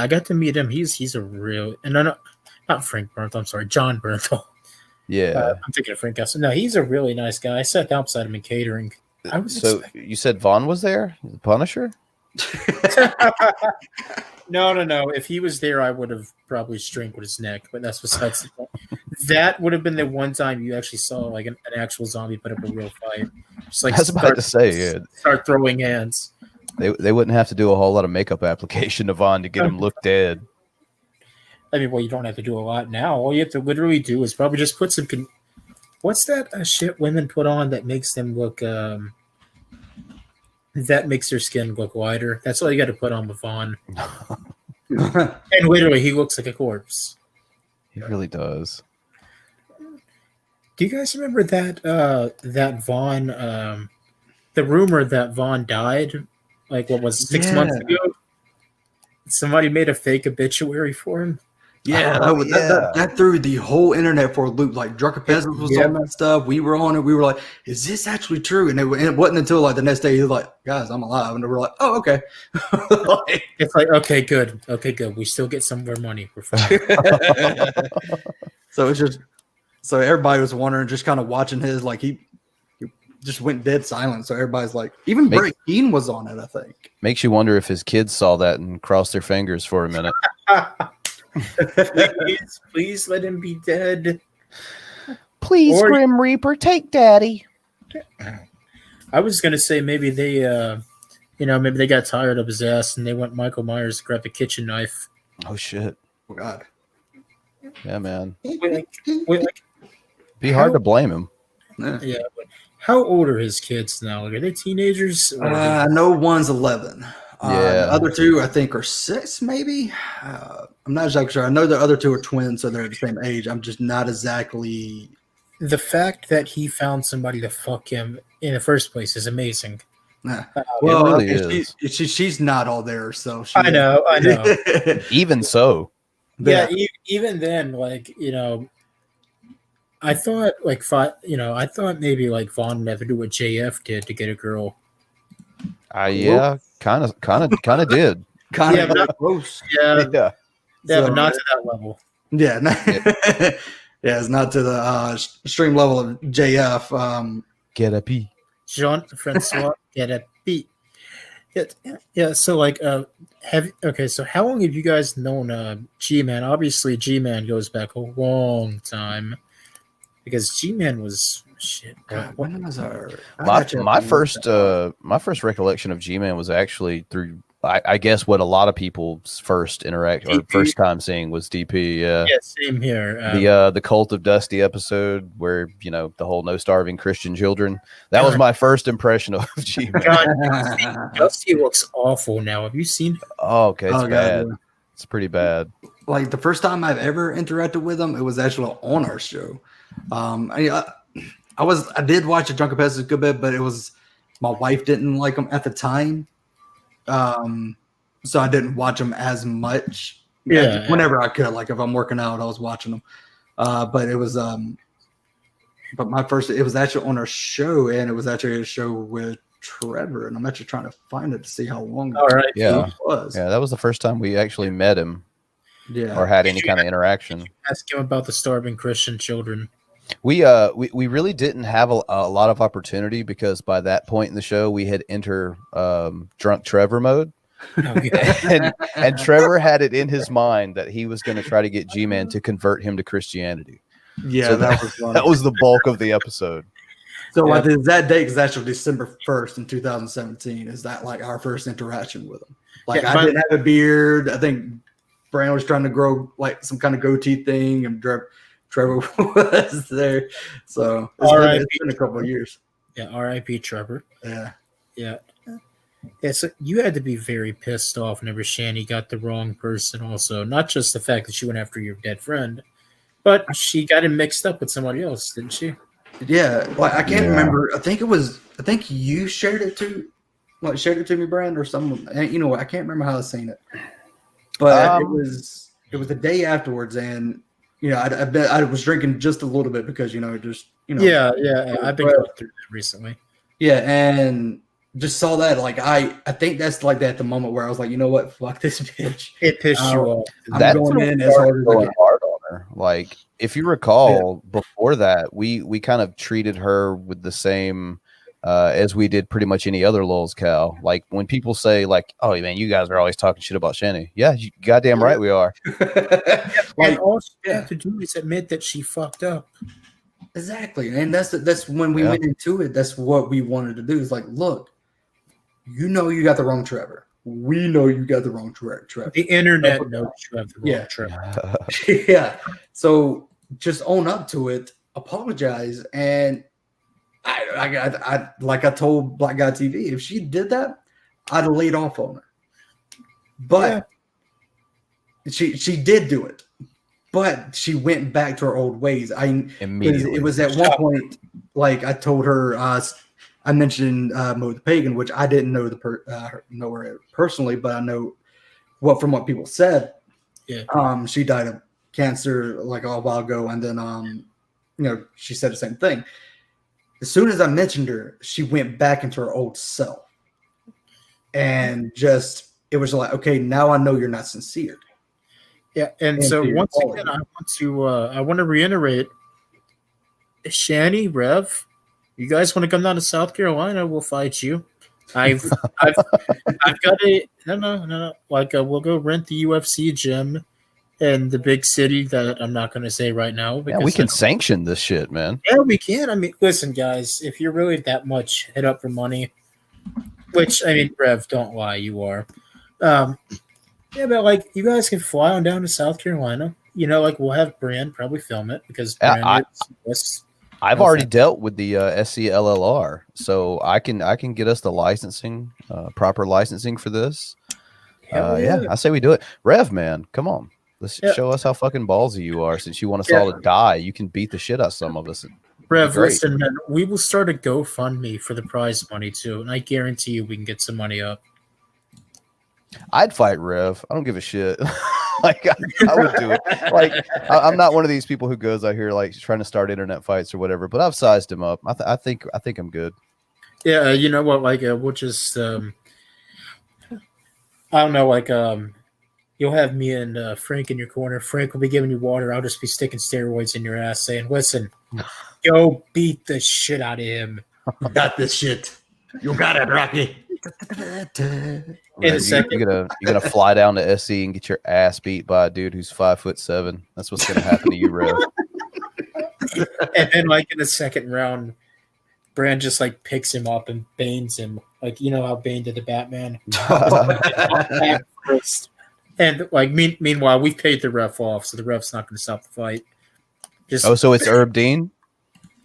I got to meet him. He's a real, and no, not Frank Bernthal. I'm sorry, John Bernthal. Yeah, I'm thinking of Frank Castle. No, he's a really nice guy. I sat down beside him in catering. You said Vaughn was there, the Punisher? No. If he was there, I would have probably strangled his neck. But that's besides the point. That would have been the one time you actually saw like an actual zombie put up a real fight. Just like I was about to say, start throwing hands. They wouldn't have to do a whole lot of makeup application to Vaughn to get him look dead. I mean, well, you don't have to do a lot now. All you have to literally do is probably just put some. What's that shit women put on that makes them look? That makes their skin look whiter. That's all you got to put on with Vaughn. And literally, he looks like a corpse. He really does. Do you guys remember that Vaughn? The rumor that Vaughn died, like what was it, 6 months ago? Somebody made a fake obituary for him. Yeah, that threw the whole internet for a loop. Like Drunken Peasants was on that stuff. We were on it. We were like, "Is this actually true?" And it wasn't until like the next day he was like, "Guys, I'm alive," and we were like, "Oh, okay." It's like, okay, good. We still get some of our money. We're fine. So it's just everybody was wondering, just kind of watching his like he just went dead silent. So everybody's like, even Brett Keane was on it. I think makes you wonder if his kids saw that and crossed their fingers for a minute. Please let him be dead. Please, Grim Reaper, take Daddy. I was gonna say maybe they, maybe they got tired of his ass and they went Michael Myers to grab a kitchen knife. Oh shit! Oh God. Yeah, man. Be hard to blame him. Yeah. But how old are his kids now? Like, are they teenagers? I know one's 11. Yeah. The other two, I think, are 6, maybe. I'm not exactly sure. I know the other two are twins, so they're the same age. I'm just not exactly. The fact that he found somebody to fuck him in the first place is amazing. Well, it really is. She's not all there, so I know. Even so. Yeah, even then, like, I thought maybe like Vaughn would have to do what JF did to get a girl. Yeah, kind of did. Kind of close. Yeah, but not to that level. Yeah, it's not to the extreme level of JF. Get a P. Jean-Francois, get a P. Yeah. So like, so how long have you guys known G-Man? Obviously, G-Man goes back a long time because G-Man was shit. When was my first recollection of G-Man was actually through, I guess, what a lot of people's first first time seeing was DP. Yeah, same here. The Cult of Dusty episode where the whole no starving Christian children. That was my first impression of G-Man. God, Dusty looks awful now. Have you seen? Oh, okay, it's bad. God. It's pretty bad. Like the first time I've ever interacted with him, it was actually on our show. I did watch the Drunken Peasants a good bit, but it was my wife didn't like him at the time. So I didn't watch them as much. Whenever I could, like if I'm working out, I was watching them. But it was it was actually on our show, and it was actually a show with Trevor, and I'm actually trying to find it to see how long it was. Yeah, that was the first time we actually met him. Yeah. Or had any kind of interaction. Ask him about the starving Christian children. We really didn't have a lot of opportunity because by that point in the show we had entered drunk Trevor mode. and Trevor had it in his mind that he was going to try to get G-Man to convert him to Christianity. Yeah, so that was the bulk of the episode. So like that date is actually December 1st in 2017. Is that like our first interaction with him? Like I didn't have a beard. I think Brandon was trying to grow like some kind of goatee thing, and Trevor was there. So it's been a couple of years. Yeah, R.I.P. Trevor. Yeah. Yeah. Yeah, so you had to be very pissed off whenever Shani got the wrong person also. Not just the fact that she went after your dead friend, but she got him mixed up with somebody else, didn't she? Yeah. Like I can't remember. I think you shared it to me, Brand, or someone. You know what? I can't remember how I seen it. But it was the day afterwards, and I was drinking just a little bit because I've been going through that recently. Yeah, and just saw that. Like I think that's like that at the moment where I was like, you know what, fuck this bitch. It pissed you off. I'm going in as hard as I can. Hard on her. Like if you recall, before that, we kind of treated her with the same as we did pretty much any other Lulz Cal. Like when people say like, oh man, you guys are always talking shit about Shani. Yeah, you goddamn right we are. And all she had to do is admit that she fucked up. Exactly. And that's when we went into it. That's what we wanted to do. It's like, look, you got the wrong Trevor. We know you got the wrong Trevor. The internet knows you have the wrong Trevor. Yeah. So just own up to it, apologize, and I like I told Black Guy TV, if she did that, I'd have laid off on her. But she did do it. But she went back to her old ways. It was at one point, like I told her, I mentioned Mo the Pagan, which I didn't know know her personally, but I know from what people said. Yeah. She died of cancer like a while ago, and then she said the same thing. As soon as I mentioned her, she went back into her old self, and it was like, okay, now I know you're not sincere. Yeah, and so once again, I want to reiterate, Shani, Rev, you guys want to come down to South Carolina? We'll fight you. I've got a no. Like we'll go rent the UFC gym in the big city that I'm not going to say right now. Yeah, we can sanction this shit, man. Yeah, we can. I mean, listen, guys, if you're really that much hit up for money, which I mean, Rev, don't lie, you are. Yeah, but like you guys can fly on down to South Carolina. Like we'll have Brand probably film it because Brand I've already dealt with the SCLLR, so I can get us the licensing, proper licensing for this. Yeah, I say we do it. Rev, man, come on. Let's show us how fucking ballsy you are. Since you want us all to die, you can beat the shit out of some of us. Rev, listen, man, we will start a GoFundMe for the prize money too, and I guarantee you we can get some money up. I'd fight Rev. I don't give a shit. Like I would do it. Like I'm not one of these people who goes out here like trying to start internet fights or whatever. But I've sized him up. I think I'm good. Yeah, you know what? Like we'll just I don't know. Like you'll have me and Frank in your corner. Frank will be giving you water. I'll just be sticking steroids in your ass, saying, "Listen, go beat the shit out of him. You got this shit. You got it, Rocky." Right, you're gonna fly down to SC and get your ass beat by a dude who's 5'7". That's what's gonna happen to you, Rev. And then, like in the second round, Brand just like picks him up and banes him, like how Bane did the Batman. And like meanwhile, we paid the ref off, so the ref's not going to stop the fight. So it's Herb Dean?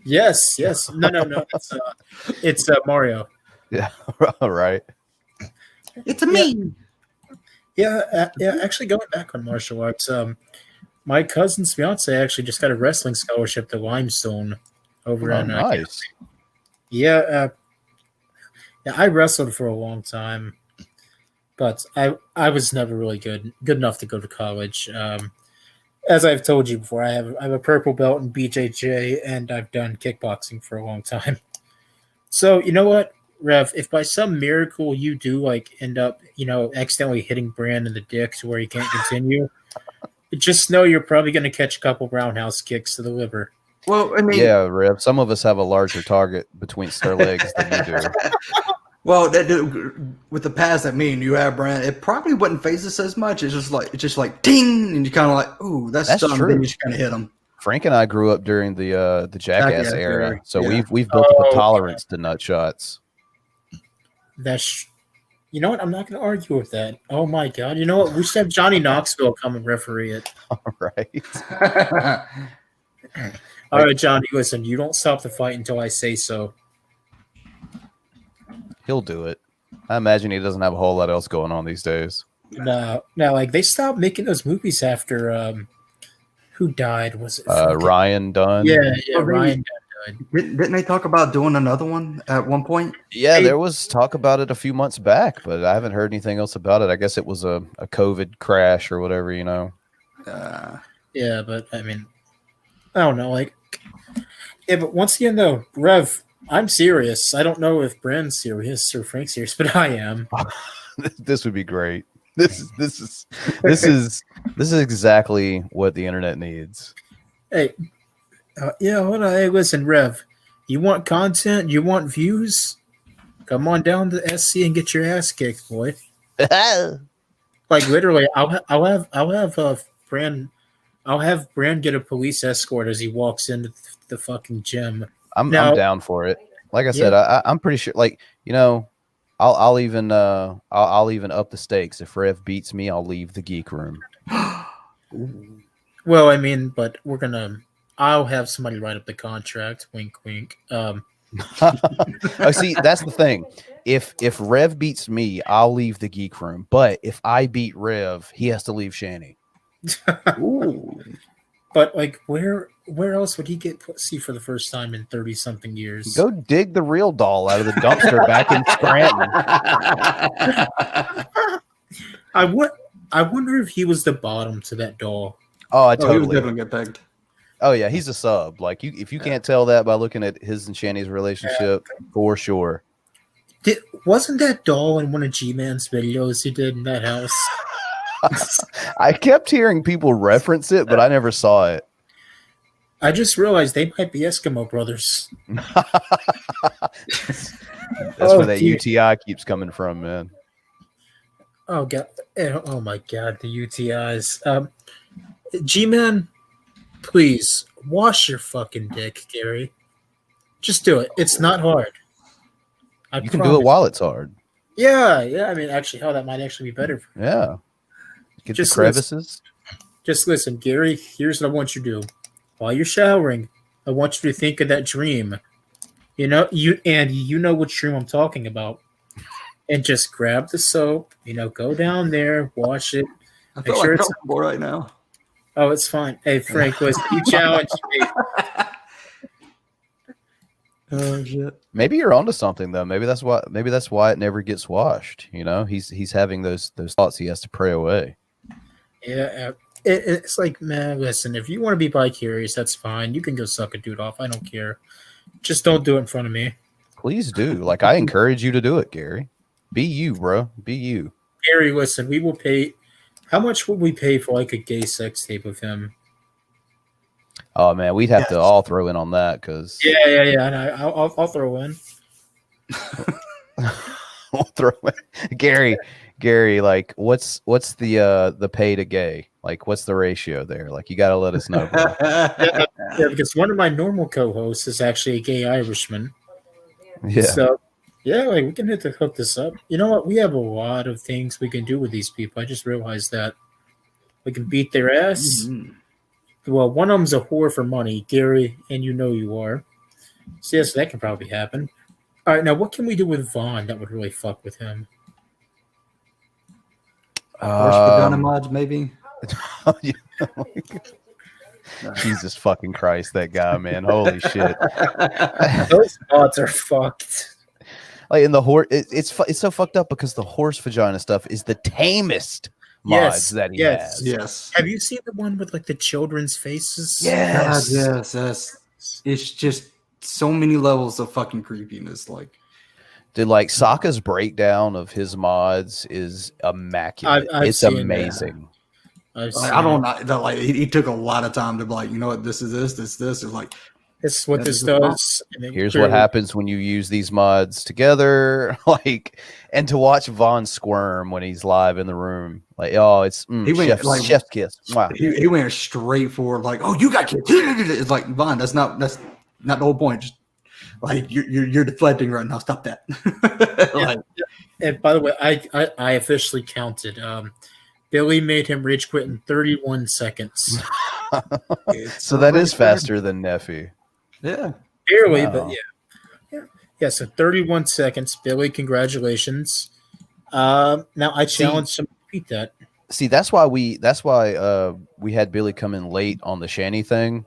Yes. No. It's Mario. Yeah, right. It's a me. Yeah. Actually, going back on martial arts, my cousin's fiance actually just got a wrestling scholarship to Limestone over in. Nice. Yeah, I wrestled for a long time, but I was never really good enough to go to college. As I've told you before, I have a purple belt in BJJ, and I've done kickboxing for a long time. So you know what, Rev, if by some miracle you do like end up, accidentally hitting Brand in the dick to where he can't continue, just know you're probably going to catch a couple roundhouse kicks to the liver. Well, I mean, yeah, Rev. Some of us have a larger target between their legs than you do. Well, with the pass that me and you have, Brand, it probably wouldn't phase us as much. It's just like ding, and you kind of like, ooh, that's true. Then you just kind of hit them. Frank and I grew up during the Jackass era, so we've built up a tolerance to nut shots. You know what? I'm not going to argue with that. Oh my god! You know what? We should have Johnny Knoxville come and referee it. All right. All right, Johnny. Listen, you don't stop the fight until I say so. He'll do it. I imagine he doesn't have a whole lot else going on these days. No, like they stopped making those movies after who died? Was it Ryan Dunn? Yeah, Ryan Dunn died. Didn't they talk about doing another one at one point? Yeah, there was talk about it a few months back, but I haven't heard anything else about it. I guess it was a COVID crash or whatever, Yeah, but I mean, I don't know. Like, yeah, but once again, though, Rev, I'm serious. I don't know if Brand's serious or Frank's serious, but I am. This would be great. This is exactly what the internet needs. Hey, hold on. Hey, listen, Rev. You want content? You want views? Come on down to SC and get your ass kicked, boy. Like literally, I'll have Brand. I'll have Brand get a police escort as he walks into the fucking gym. I'm down for it. Like I said, I'm pretty sure. Like I'll even up the stakes. If Rev beats me, I'll leave the Geek Room. Well, I mean, but I'll have somebody write up the contract. Wink, wink. Oh, see, that's the thing. If Rev beats me, I'll leave the Geek Room. But if I beat Rev, he has to leave Shanny. Ooh. But like, where else would he get pussy for the first time in 30-something years? Go dig the real doll out of the dumpster back in Scranton. I wonder if he was the bottom to that doll. Oh, I He was totally. definitely get pegged. Oh yeah, he's a sub. Like if you can't tell that by looking at his and Shanny's relationship, for sure. Wasn't that doll in one of G-Man's videos he did in that house? I kept hearing people reference it, but I never saw it. I just realized they might be Eskimo brothers. That's where that UTI keeps coming from, man. Oh god! Oh my god! The UTIs. G-Man, please wash your fucking dick, Gary. Just do it. It's not hard. You can do it while it's hard. Yeah. I mean, actually, that might actually be better. Yeah. Get the crevices. Just listen, Gary. Here's what I want you to do. While you're showering, I want you to think of that dream. You know which dream I'm talking about. And just grab the soap. Go down there, wash it. I feel like comfortable right now. Oh, it's fine. Hey, Frank, listen, you challenged me. Oh shit. Maybe you're onto something though. Maybe that's why it never gets washed. He's having those thoughts he has to pray away. Yeah, it's like, man, listen, if you want to be bi-curious, that's fine. You can go suck a dude off. I don't care. Just don't do it in front of me. Please do. Like, I encourage you to do it, Gary. Be you, bro. Be you. Gary, listen, we will pay. How much would we pay for like a gay sex tape of him? Oh man, we'd have to all throw in on that because yeah. And I'll throw in. We'll throw in. Gary, like, what's the pay to gay? Like, what's the ratio there? Like, you got to let us know. yeah, because one of my normal co-hosts is actually a gay Irishman. Yeah. So, yeah, like we can hook this up. You know what? We have a lot of things we can do with these people. I just realized that we can beat their ass. Mm-hmm. Well, one of them's a whore for money, Gary, and you are. So yes, that can probably happen. All right, now what can we do with Vaughn that would really fuck with him? Vagina mods, maybe. Jesus fucking Christ, that guy, man! Holy shit! Those mods are fucked. Like in the horse, it's so fucked up because the horse vagina stuff is the tamest mods that he has. Yes. Have you seen the one with like the children's faces? Yes. Yes. It's just so many levels of fucking creepiness. Like, dude, like Sokka's breakdown of his mods is immaculate. It's amazing. I don't know. Like, he took a lot of time to be like, you know what, this is this. It's like, this is what this does. Here's what happens when you use these mods together. Like, and to watch Vaughn squirm when he's live in the room. Like, oh, it's chef's kiss. Wow. He went straight for like, oh, you got kids. It's like, Vaughn, that's not the whole point. Just like you're deflecting right now. Stop that. And by the way, I officially counted. Billy made him rage quit in 31 seconds. So that is faster than Neffy. Yeah. Barely, but yeah. So 31 seconds. Billy, congratulations. Now I challenge him to beat that. See, that's why we had Billy come in late on the Shanny thing,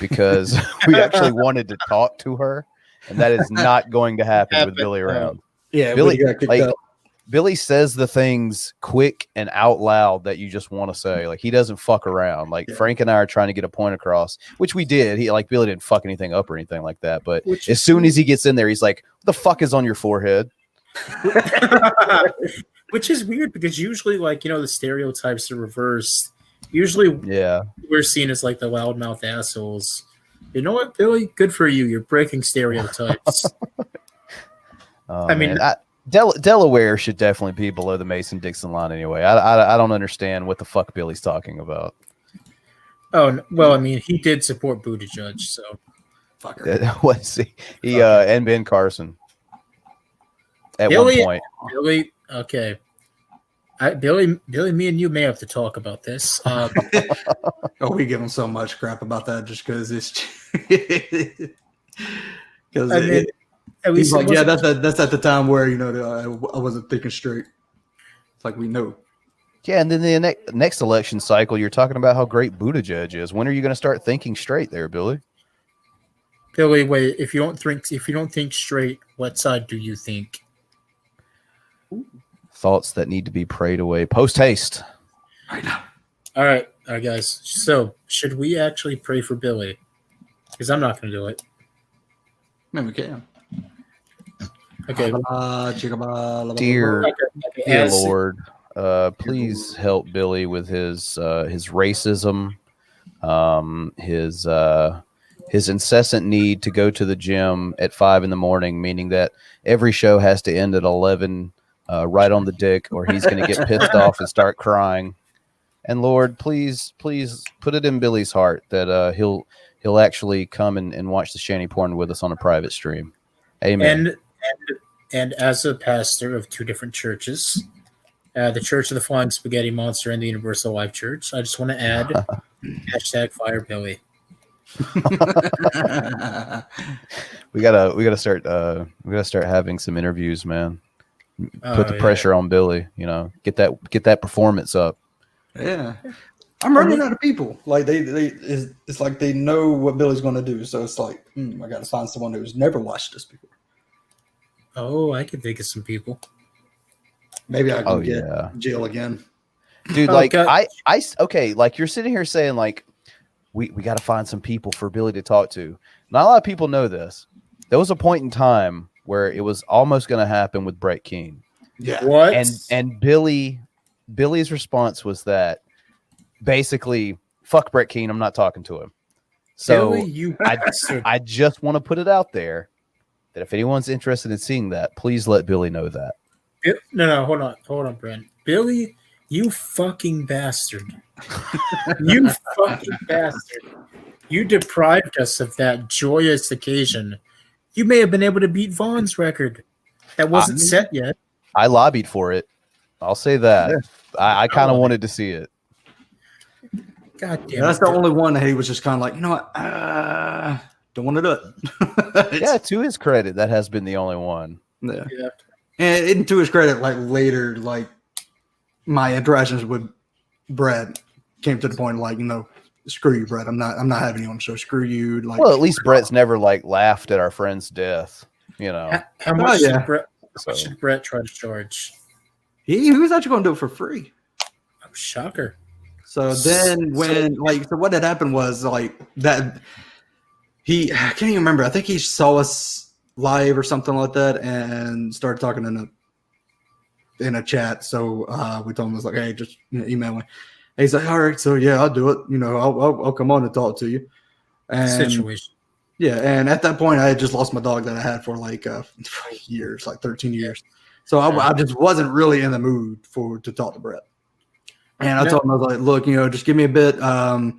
because we actually wanted to talk to her, and that is not going to happen with Billy around. Yeah, Billy says the things quick and out loud that you just want to say. Like, he doesn't fuck around. Like, Frank and I are trying to get a point across, which we did. Billy didn't fuck anything up or anything like that. But as soon as he gets in there, he's like, "What the fuck is on your forehead?" Which is weird because usually, like, the stereotypes are reversed. Usually, we're seen as like the loudmouth assholes. You know what, Billy? Good for you. You're breaking stereotypes. I mean, Delaware should definitely be below the Mason-Dixon line anyway. I don't understand what the fuck Billy's talking about. Oh, well, I mean, he did support Buttigieg, so. Fucker. Was he and Ben Carson at one point. Billy, okay. Billy, me and you may have to talk about this. We give him so much crap about that just because it's he's like, that's at the time where I wasn't thinking straight. It's like, we know. Yeah, and then the next election cycle, you're talking about how great Buttigieg is. When are you going to start thinking straight, there, Billy? Billy, wait. If you don't think straight, what side do you think? Thoughts that need to be prayed away post haste. Right now. All right. All right, guys. So, should we actually pray for Billy? Because I'm not going to do it. Maybe we can. Okay. Dear Lord, please help Billy with his racism, his incessant need to go to the gym at 5 a.m, meaning that every show has to end at 11, right on the dick, or he's going to get pissed off and start crying. And Lord, please put it in Billy's heart that he'll actually come and watch the shanty porn with us on a private stream. Amen. And as a pastor of 2 different churches, the Church of the Flying Spaghetti Monster and the Universal Life Church, I just want to add #FireBilly. we gotta start having some interviews, man. Put the pressure on Billy. Get that performance up. Yeah, I'm running out of people. Like it's like they know what Billy's going to do, so it's like I got to find someone who's never watched this before. Oh, I could think of some people. Maybe I can get Jill again, dude. Like okay, like you're sitting here saying like we got to find some people for Billy to talk to. Not a lot of people know this. There was a point in time where it was almost going to happen with Brett Keane. Yeah. What? And Billy's response was that basically, fuck Brett Keane, I'm not talking to him. So Billy, I just want to put it out there that if anyone's interested in seeing that, please let Billy know that. No, hold on, Brent. Billy, you fucking bastard. You fucking bastard. You deprived us of that joyous occasion. You may have been able to beat Vaughn's record. That wasn't set yet. I lobbied for it. I'll say that. Yeah. I kind of wanted to see it. God damn That's the only one that he was just kind of like, you know what? Don't want to do it. Yeah, to his credit, that has been the only one. Yeah. And to his credit, like later, like my interactions with Brett came to the point like, screw you, Brett. I'm not having you on the show. Screw you. Like, well, at least Brett's never like laughed at our friend's death. How much did Brett try to charge? He was actually going to do it for free. Oh, shocker. So then so what had happened was like that I can't even remember. I think he saw us live or something like that and started talking in a chat. So we told him, was like, hey, just email me. And he's like, all right, so yeah, I'll do it. I'll come on and talk to you. And situation. Yeah, and at that point I had just lost my dog that I had for like years, like 13 years. So I just wasn't really in the mood to talk to Brett. And I told him, I was like, look, just give me a bit. I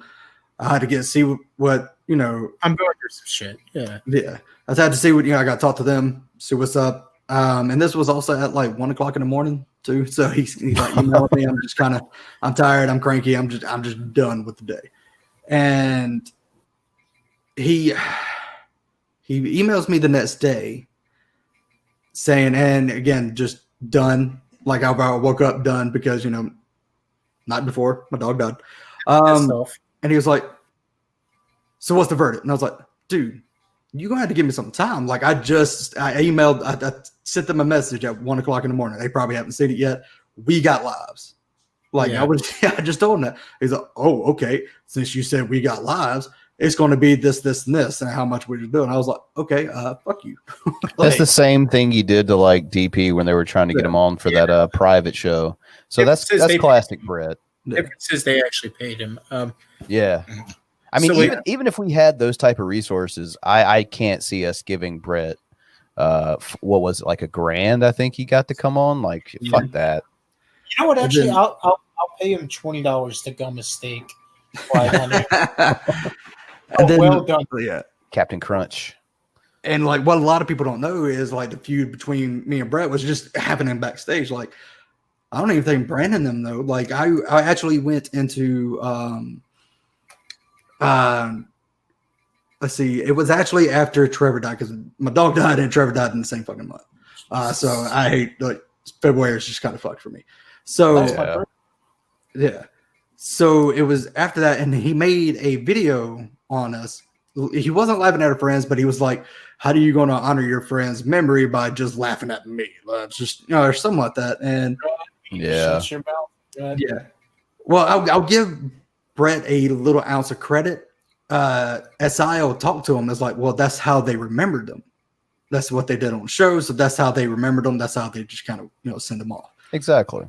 had to see what I'm going through some shit. Yeah. Yeah. I had to see what, I got to talk to them, see what's up. And this was also at like 1 o'clock in the morning too. So he's like, emailed me. I'm just I'm tired. I'm cranky. I'm just done with the day. And he emails me the next day saying, and again, just done. Like I woke up done because, night before my dog died. And he was like, so what's the verdict? And I was like, dude, you're going to have to give me some time. Like I emailed, I sent them a message at 1 o'clock in the morning. They probably haven't seen it yet. We got lives. Like I just told him that. He's like, oh, okay. Since you said we got lives, it's going to be this, and this, and how much we're doing. I was like, okay, fuck you. That's the same thing you did to like DP when they were trying to get him on for that private show. So that's classic Brett. The difference is they actually paid him. Yeah. I mean, even if we had those type of resources, I can't see us giving Brett what was it, like $1,000? I think he got to come on. Like, fuck that. You know what? Actually, I'll pay him $20 to gum a steak. Well done. Yeah, Captain Crunch. And like what a lot of people don't know is like the feud between me and Brett was just happening backstage. Like I don't even think Brandon them though. Like I actually went into let's see, it was actually after Trevor died because my dog died and Trevor died in the same fucking month. So I hate like February is just kind of fucked for me. So yeah. So it was after that, and he made a video on us. He wasn't laughing at our friends, but he was like, how are you going to honor your friend's memory by just laughing at me? Just, or something like that. And yeah. Yeah. Well, I'll give Brett a little ounce of credit, SIO talked to him. It's like, well, that's how they remembered them. That's what they did on shows. So that's how they remembered them. That's how they just kind of, send them off. Exactly.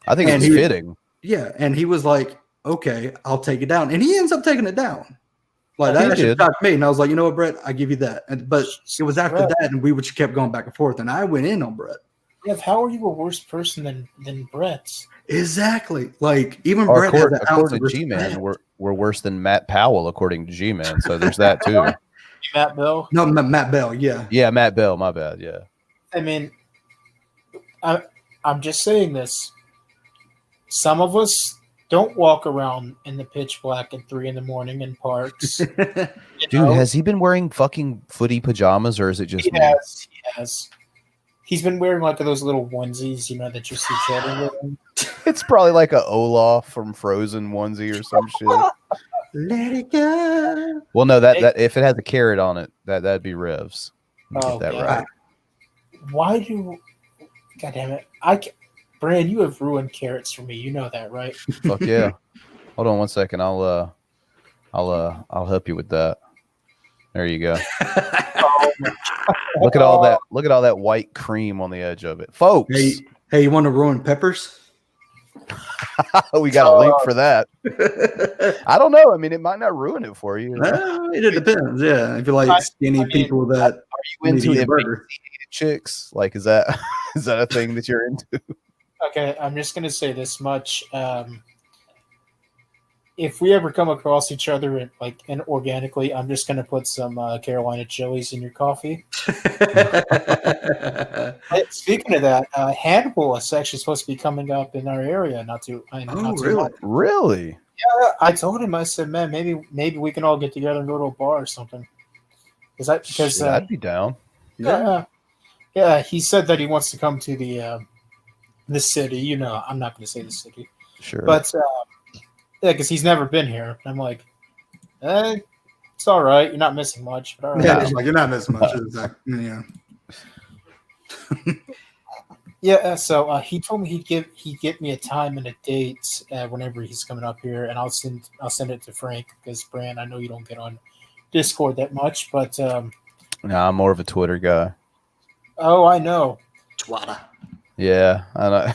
I think it's fitting. Yeah. And he was like, okay, I'll take it down. And he ends up taking it down. Like that actually shocked me. And I was like, you know what, Brett, I give you that. But it was after that, and we just kept going back and forth. And I went in on Brett. Rev, how are you a worse person than Brett? Exactly. Like even Brett has an ounce of respect. G-Man, we're worse than Matt Powell, according to G-Man. So there's that too. Matt Bell? No, Matt Bell. Yeah. Yeah, Matt Bell. My bad. Yeah. I mean, I'm just saying this. Some of us don't walk around in the pitch black at 3 a.m. in parks. Dude, has he been wearing fucking footy pajamas, or is it just me? He has. He's been wearing like those little onesies, that you see children wearing. It's probably like a Olaf from Frozen onesie or some shit. Let it go. Well, no, that if it has a carrot on it, that'd be Revs. Get that right. Why do? God damn it! Brand, you have ruined carrots for me. You know that, right? Fuck yeah! Hold on 1 second. I'll help you with that. There you go. Look at all that. Look at all that white cream on the edge of it, folks. Hey, you want to ruin peppers? We got a link for that. I don't know. I mean, it might not ruin it for you. It depends. Yeah, if you like skinny people that are you into burger chicks? Like, is that a thing that you're into? Okay, I'm just gonna say this much. If we ever come across each other and organically, I'm just gonna put some Carolina chilies in your coffee. Speaking of that, Hannibal is actually supposed to be coming up in our area. Not too long. Really? Yeah, I told him. I said, man, maybe we can all get together and go to a bar or something. Because I'd be down. Yeah. He said that he wants to come to the city. I'm not going to say the city. Sure. But yeah, because he's never been here. I'm like, it's all right. You're not missing much. But all right. Yeah, you're not missing much. Yeah. Yeah. So he told me he'd get me a time and a date whenever he's coming up here, and I'll send it to Frank because Brand, I know you don't get on Discord that much, but no, I'm more of a Twitter guy. Oh, I know. Twitter. Yeah, I know.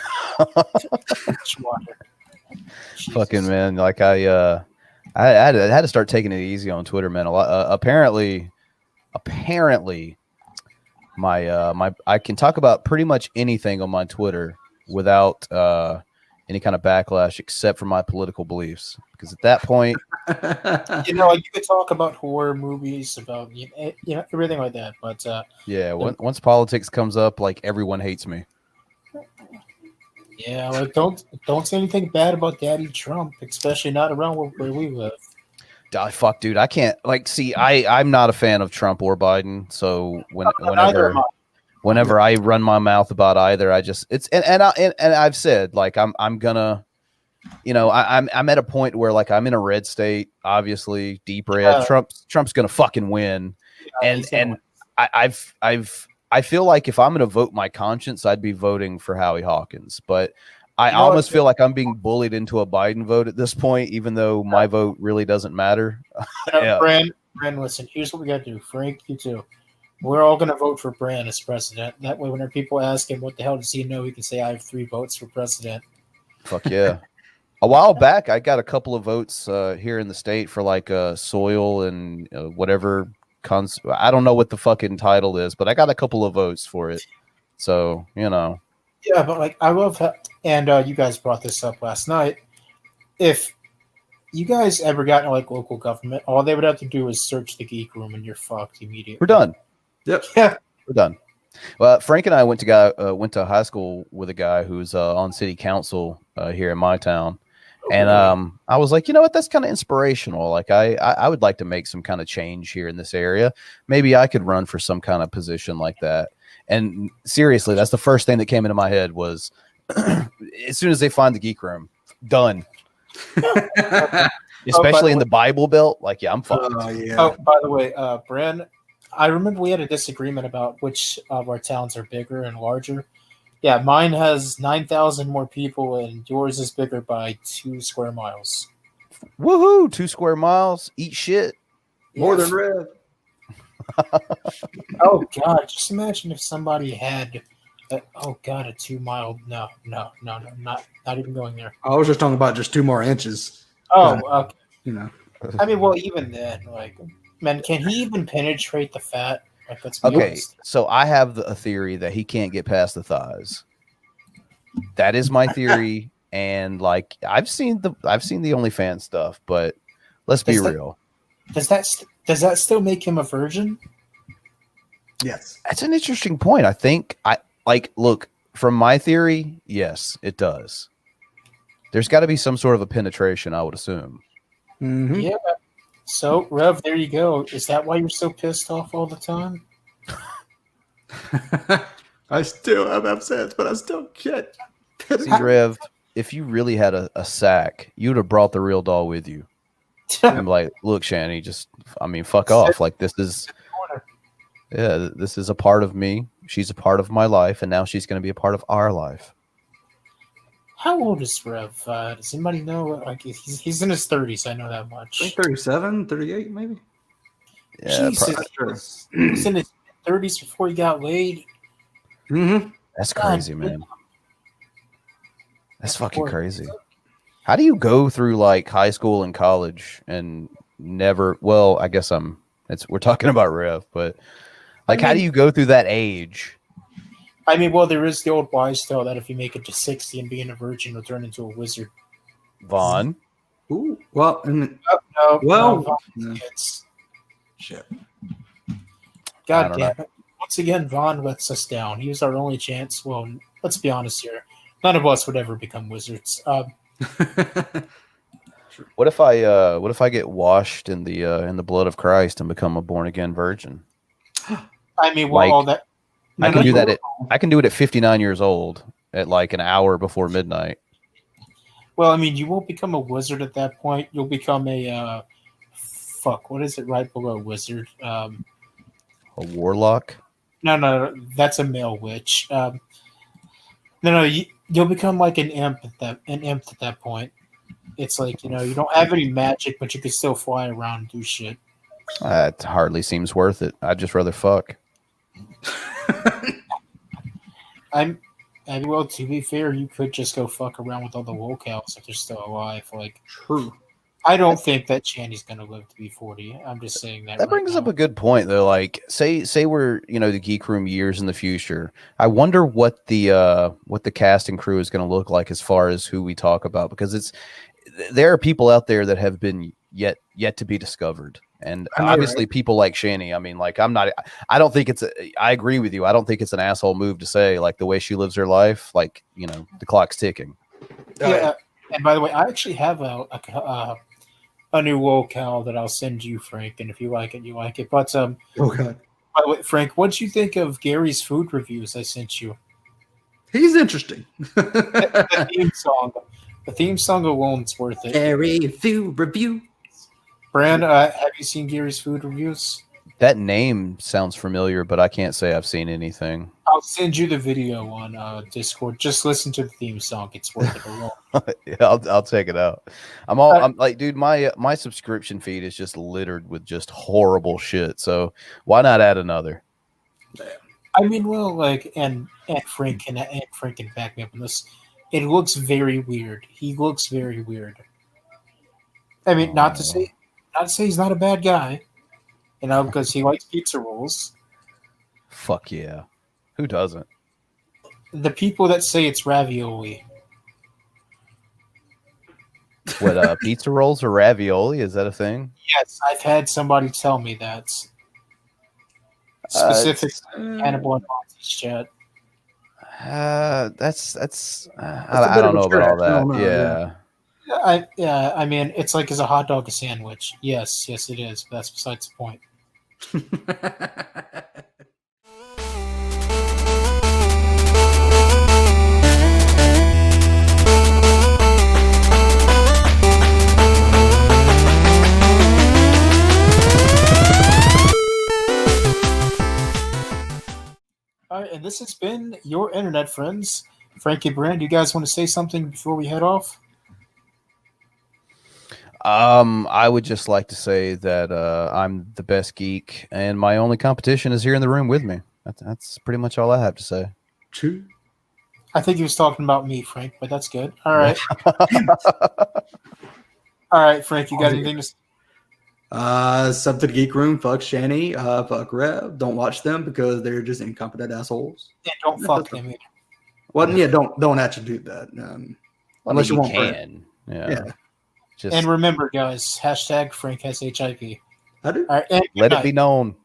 Fucking man, like I had to start taking it easy on Twitter, man. A lot. Apparently, my I can talk about pretty much anything on my Twitter without any kind of backlash, except for my political beliefs. Because at that point, you could talk about horror movies, about everything like that. But yeah, once politics comes up, like everyone hates me. Yeah, like don't say anything bad about Daddy Trump, especially not around where we live. Fuck, dude, I can't I'm not a fan of Trump or Biden. So whenever I run my mouth about either, I just and I've said like I'm gonna, I'm at a point where like I'm in a red state, obviously deep red. Trump's gonna fucking win, and I feel like if I'm going to vote my conscience, I'd be voting for Howie Hawkins. But I almost feel like I'm being bullied into a Biden vote at this point, even though my vote really doesn't matter. Yeah. Brand, listen, here's what we got to do. Frank, you too. We're all going to vote for Brand as president. That way, whenever people ask him, what the hell does he know, he can say, I have 3 votes for president. Fuck yeah. A while back, I got a couple of votes here in the state for like soil and whatever. I don't know what the fucking title is, but I got a couple of votes for it. So, Yeah, but like I love how, and you guys brought this up last night. If you guys ever got into like local government, all they would have to do is search the Geek Room and you're fucked immediately. We're done. Yep. Yeah. We're done. Well, Frank and I went to high school with a guy who's on city council here in my town. And I was like, you know what? That's kind of inspirational. Like, I would like to make some kind of change here in this area. Maybe I could run for some kind of position like that. And seriously, that's the first thing that came into my head was as soon as they find the Geek Room, done. Especially in the Bible Belt. Like, yeah, I'm fucked. Yeah. Oh, by the way, Bren, I remember we had a disagreement about which of our towns are bigger and larger. Yeah, mine has 9,000 more people, and yours is bigger by 2 square miles. Woohoo! 2 square miles. Eat shit. More than Rev. Oh God! Just imagine if somebody had, a 2-mile. No, not even going there. I was just talking about just 2 more inches. Oh, But, okay. you know. I mean, well, even then, like, man, can he even penetrate the fat? Like, let's be Okay, honest. so I have a theory that he can't get past the thighs. That is my theory, and like I've seen the OnlyFans stuff, but let's be real. Does that still make him a virgin? Yes. That's an interesting point. I think look, from my theory, yes, it does. There's got to be some sort of a penetration, I would assume. Mm-hmm. Yeah. So, Rev, there you go. Is that why you're so pissed off all the time? I still have upsets, but I still can't. See, Rev, if you really had a sack, you'd have brought the real doll with you. I'm like, look, Shani, fuck off. Like, this is a part of me. She's a part of my life, and now she's going to be a part of our life. How old is Rev? Does anybody know? Like, he's in his 30s. I know that much. I think 37, 38, maybe. Yeah, Jesus, he's in his 30s before he got laid. Mm-hmm. That's crazy, man. That's fucking crazy. How do you go through like high school and college and never? Well, I guess we're talking about Rev, but like, how do you go through that age? I mean, well, there is the old wise tale that if you make it to 60 and being a virgin, you'll turn into a wizard. Vaughn. Ooh, well, It's shit. God damn it. Once again, Vaughn lets us down. He was our only chance. Well, let's be honest here. None of us would ever become wizards. What if I get washed in the blood of Christ and become a born again virgin? I mean, well, all that. I can do that. I can do it at 59 years old at like an hour before midnight. Well, I mean, you won't become a wizard at that point. You'll become a what is it right below wizard? A warlock? No, that's a male witch. You'll become like an imp at that point. It's like, you don't have any magic, but you can still fly around and do shit. That hardly seems worth it. I'd just rather fuck. Well, to be fair, you could just go fuck around with all the locals if they're still alive. Like, true. I don't think that Chandy's going to live to be 40. I'm just saying that. That brings up a good point, though. Like, say we're the Geek Room years in the future. I wonder what the cast and crew is going to look like as far as who we talk about, because there are people out there that have been yet to be discovered. And obviously people like Shani. I mean, like, I don't think I agree with you. I don't think it's an asshole move to say, like, the way she lives her life, like, the clock's ticking. Yeah. And by the way, I actually have a new locale that I'll send you, Frank. And if you like it, you like it. But, okay. By the way, Frank, what'd you think of Gary's food reviews I sent you? He's interesting. The theme song alone's worth it. Gary food review. Brand, have you seen Gary's food reviews? That name sounds familiar, but I can't say I've seen anything. I'll send you the video on Discord. Just listen to the theme song; it's worth it alone. Yeah, I'll check it out. I'm like, dude, my subscription feed is just littered with just horrible shit. So why not add another? I mean, well, like, and Frank can back me up on this. It looks very weird. He looks very weird. I mean, not to say he's not a bad guy, because he likes pizza rolls. Fuck yeah. Who doesn't? The people that say it's ravioli. What, pizza rolls or ravioli? Is that a thing? Yes, I've had somebody tell me that. Specific Hannibal and Monty's chat. That's I don't know about all that. Yeah. I mean, it's like, is a hot dog a sandwich? Yes, it is. But that's besides the point. All right, and this has been your internet friends, Frankie Brand. You guys want to say something before we head off? I would just like to say that I'm the best geek, and my only competition is here in the room with me. That's pretty much all I have to say. True. I think he was talking about me, Frank, but that's good. All right. All right, Frank, you got anything to say? Sub to the Geek Room. Fuck Shani. Fuck Rev. Don't watch them because they're just incompetent assholes. Yeah, don't fuck them either. Well, yeah, don't actually do that. Unless you want can. Yeah. And remember, guys, #Frank has HIV. I do. All right, let it be known.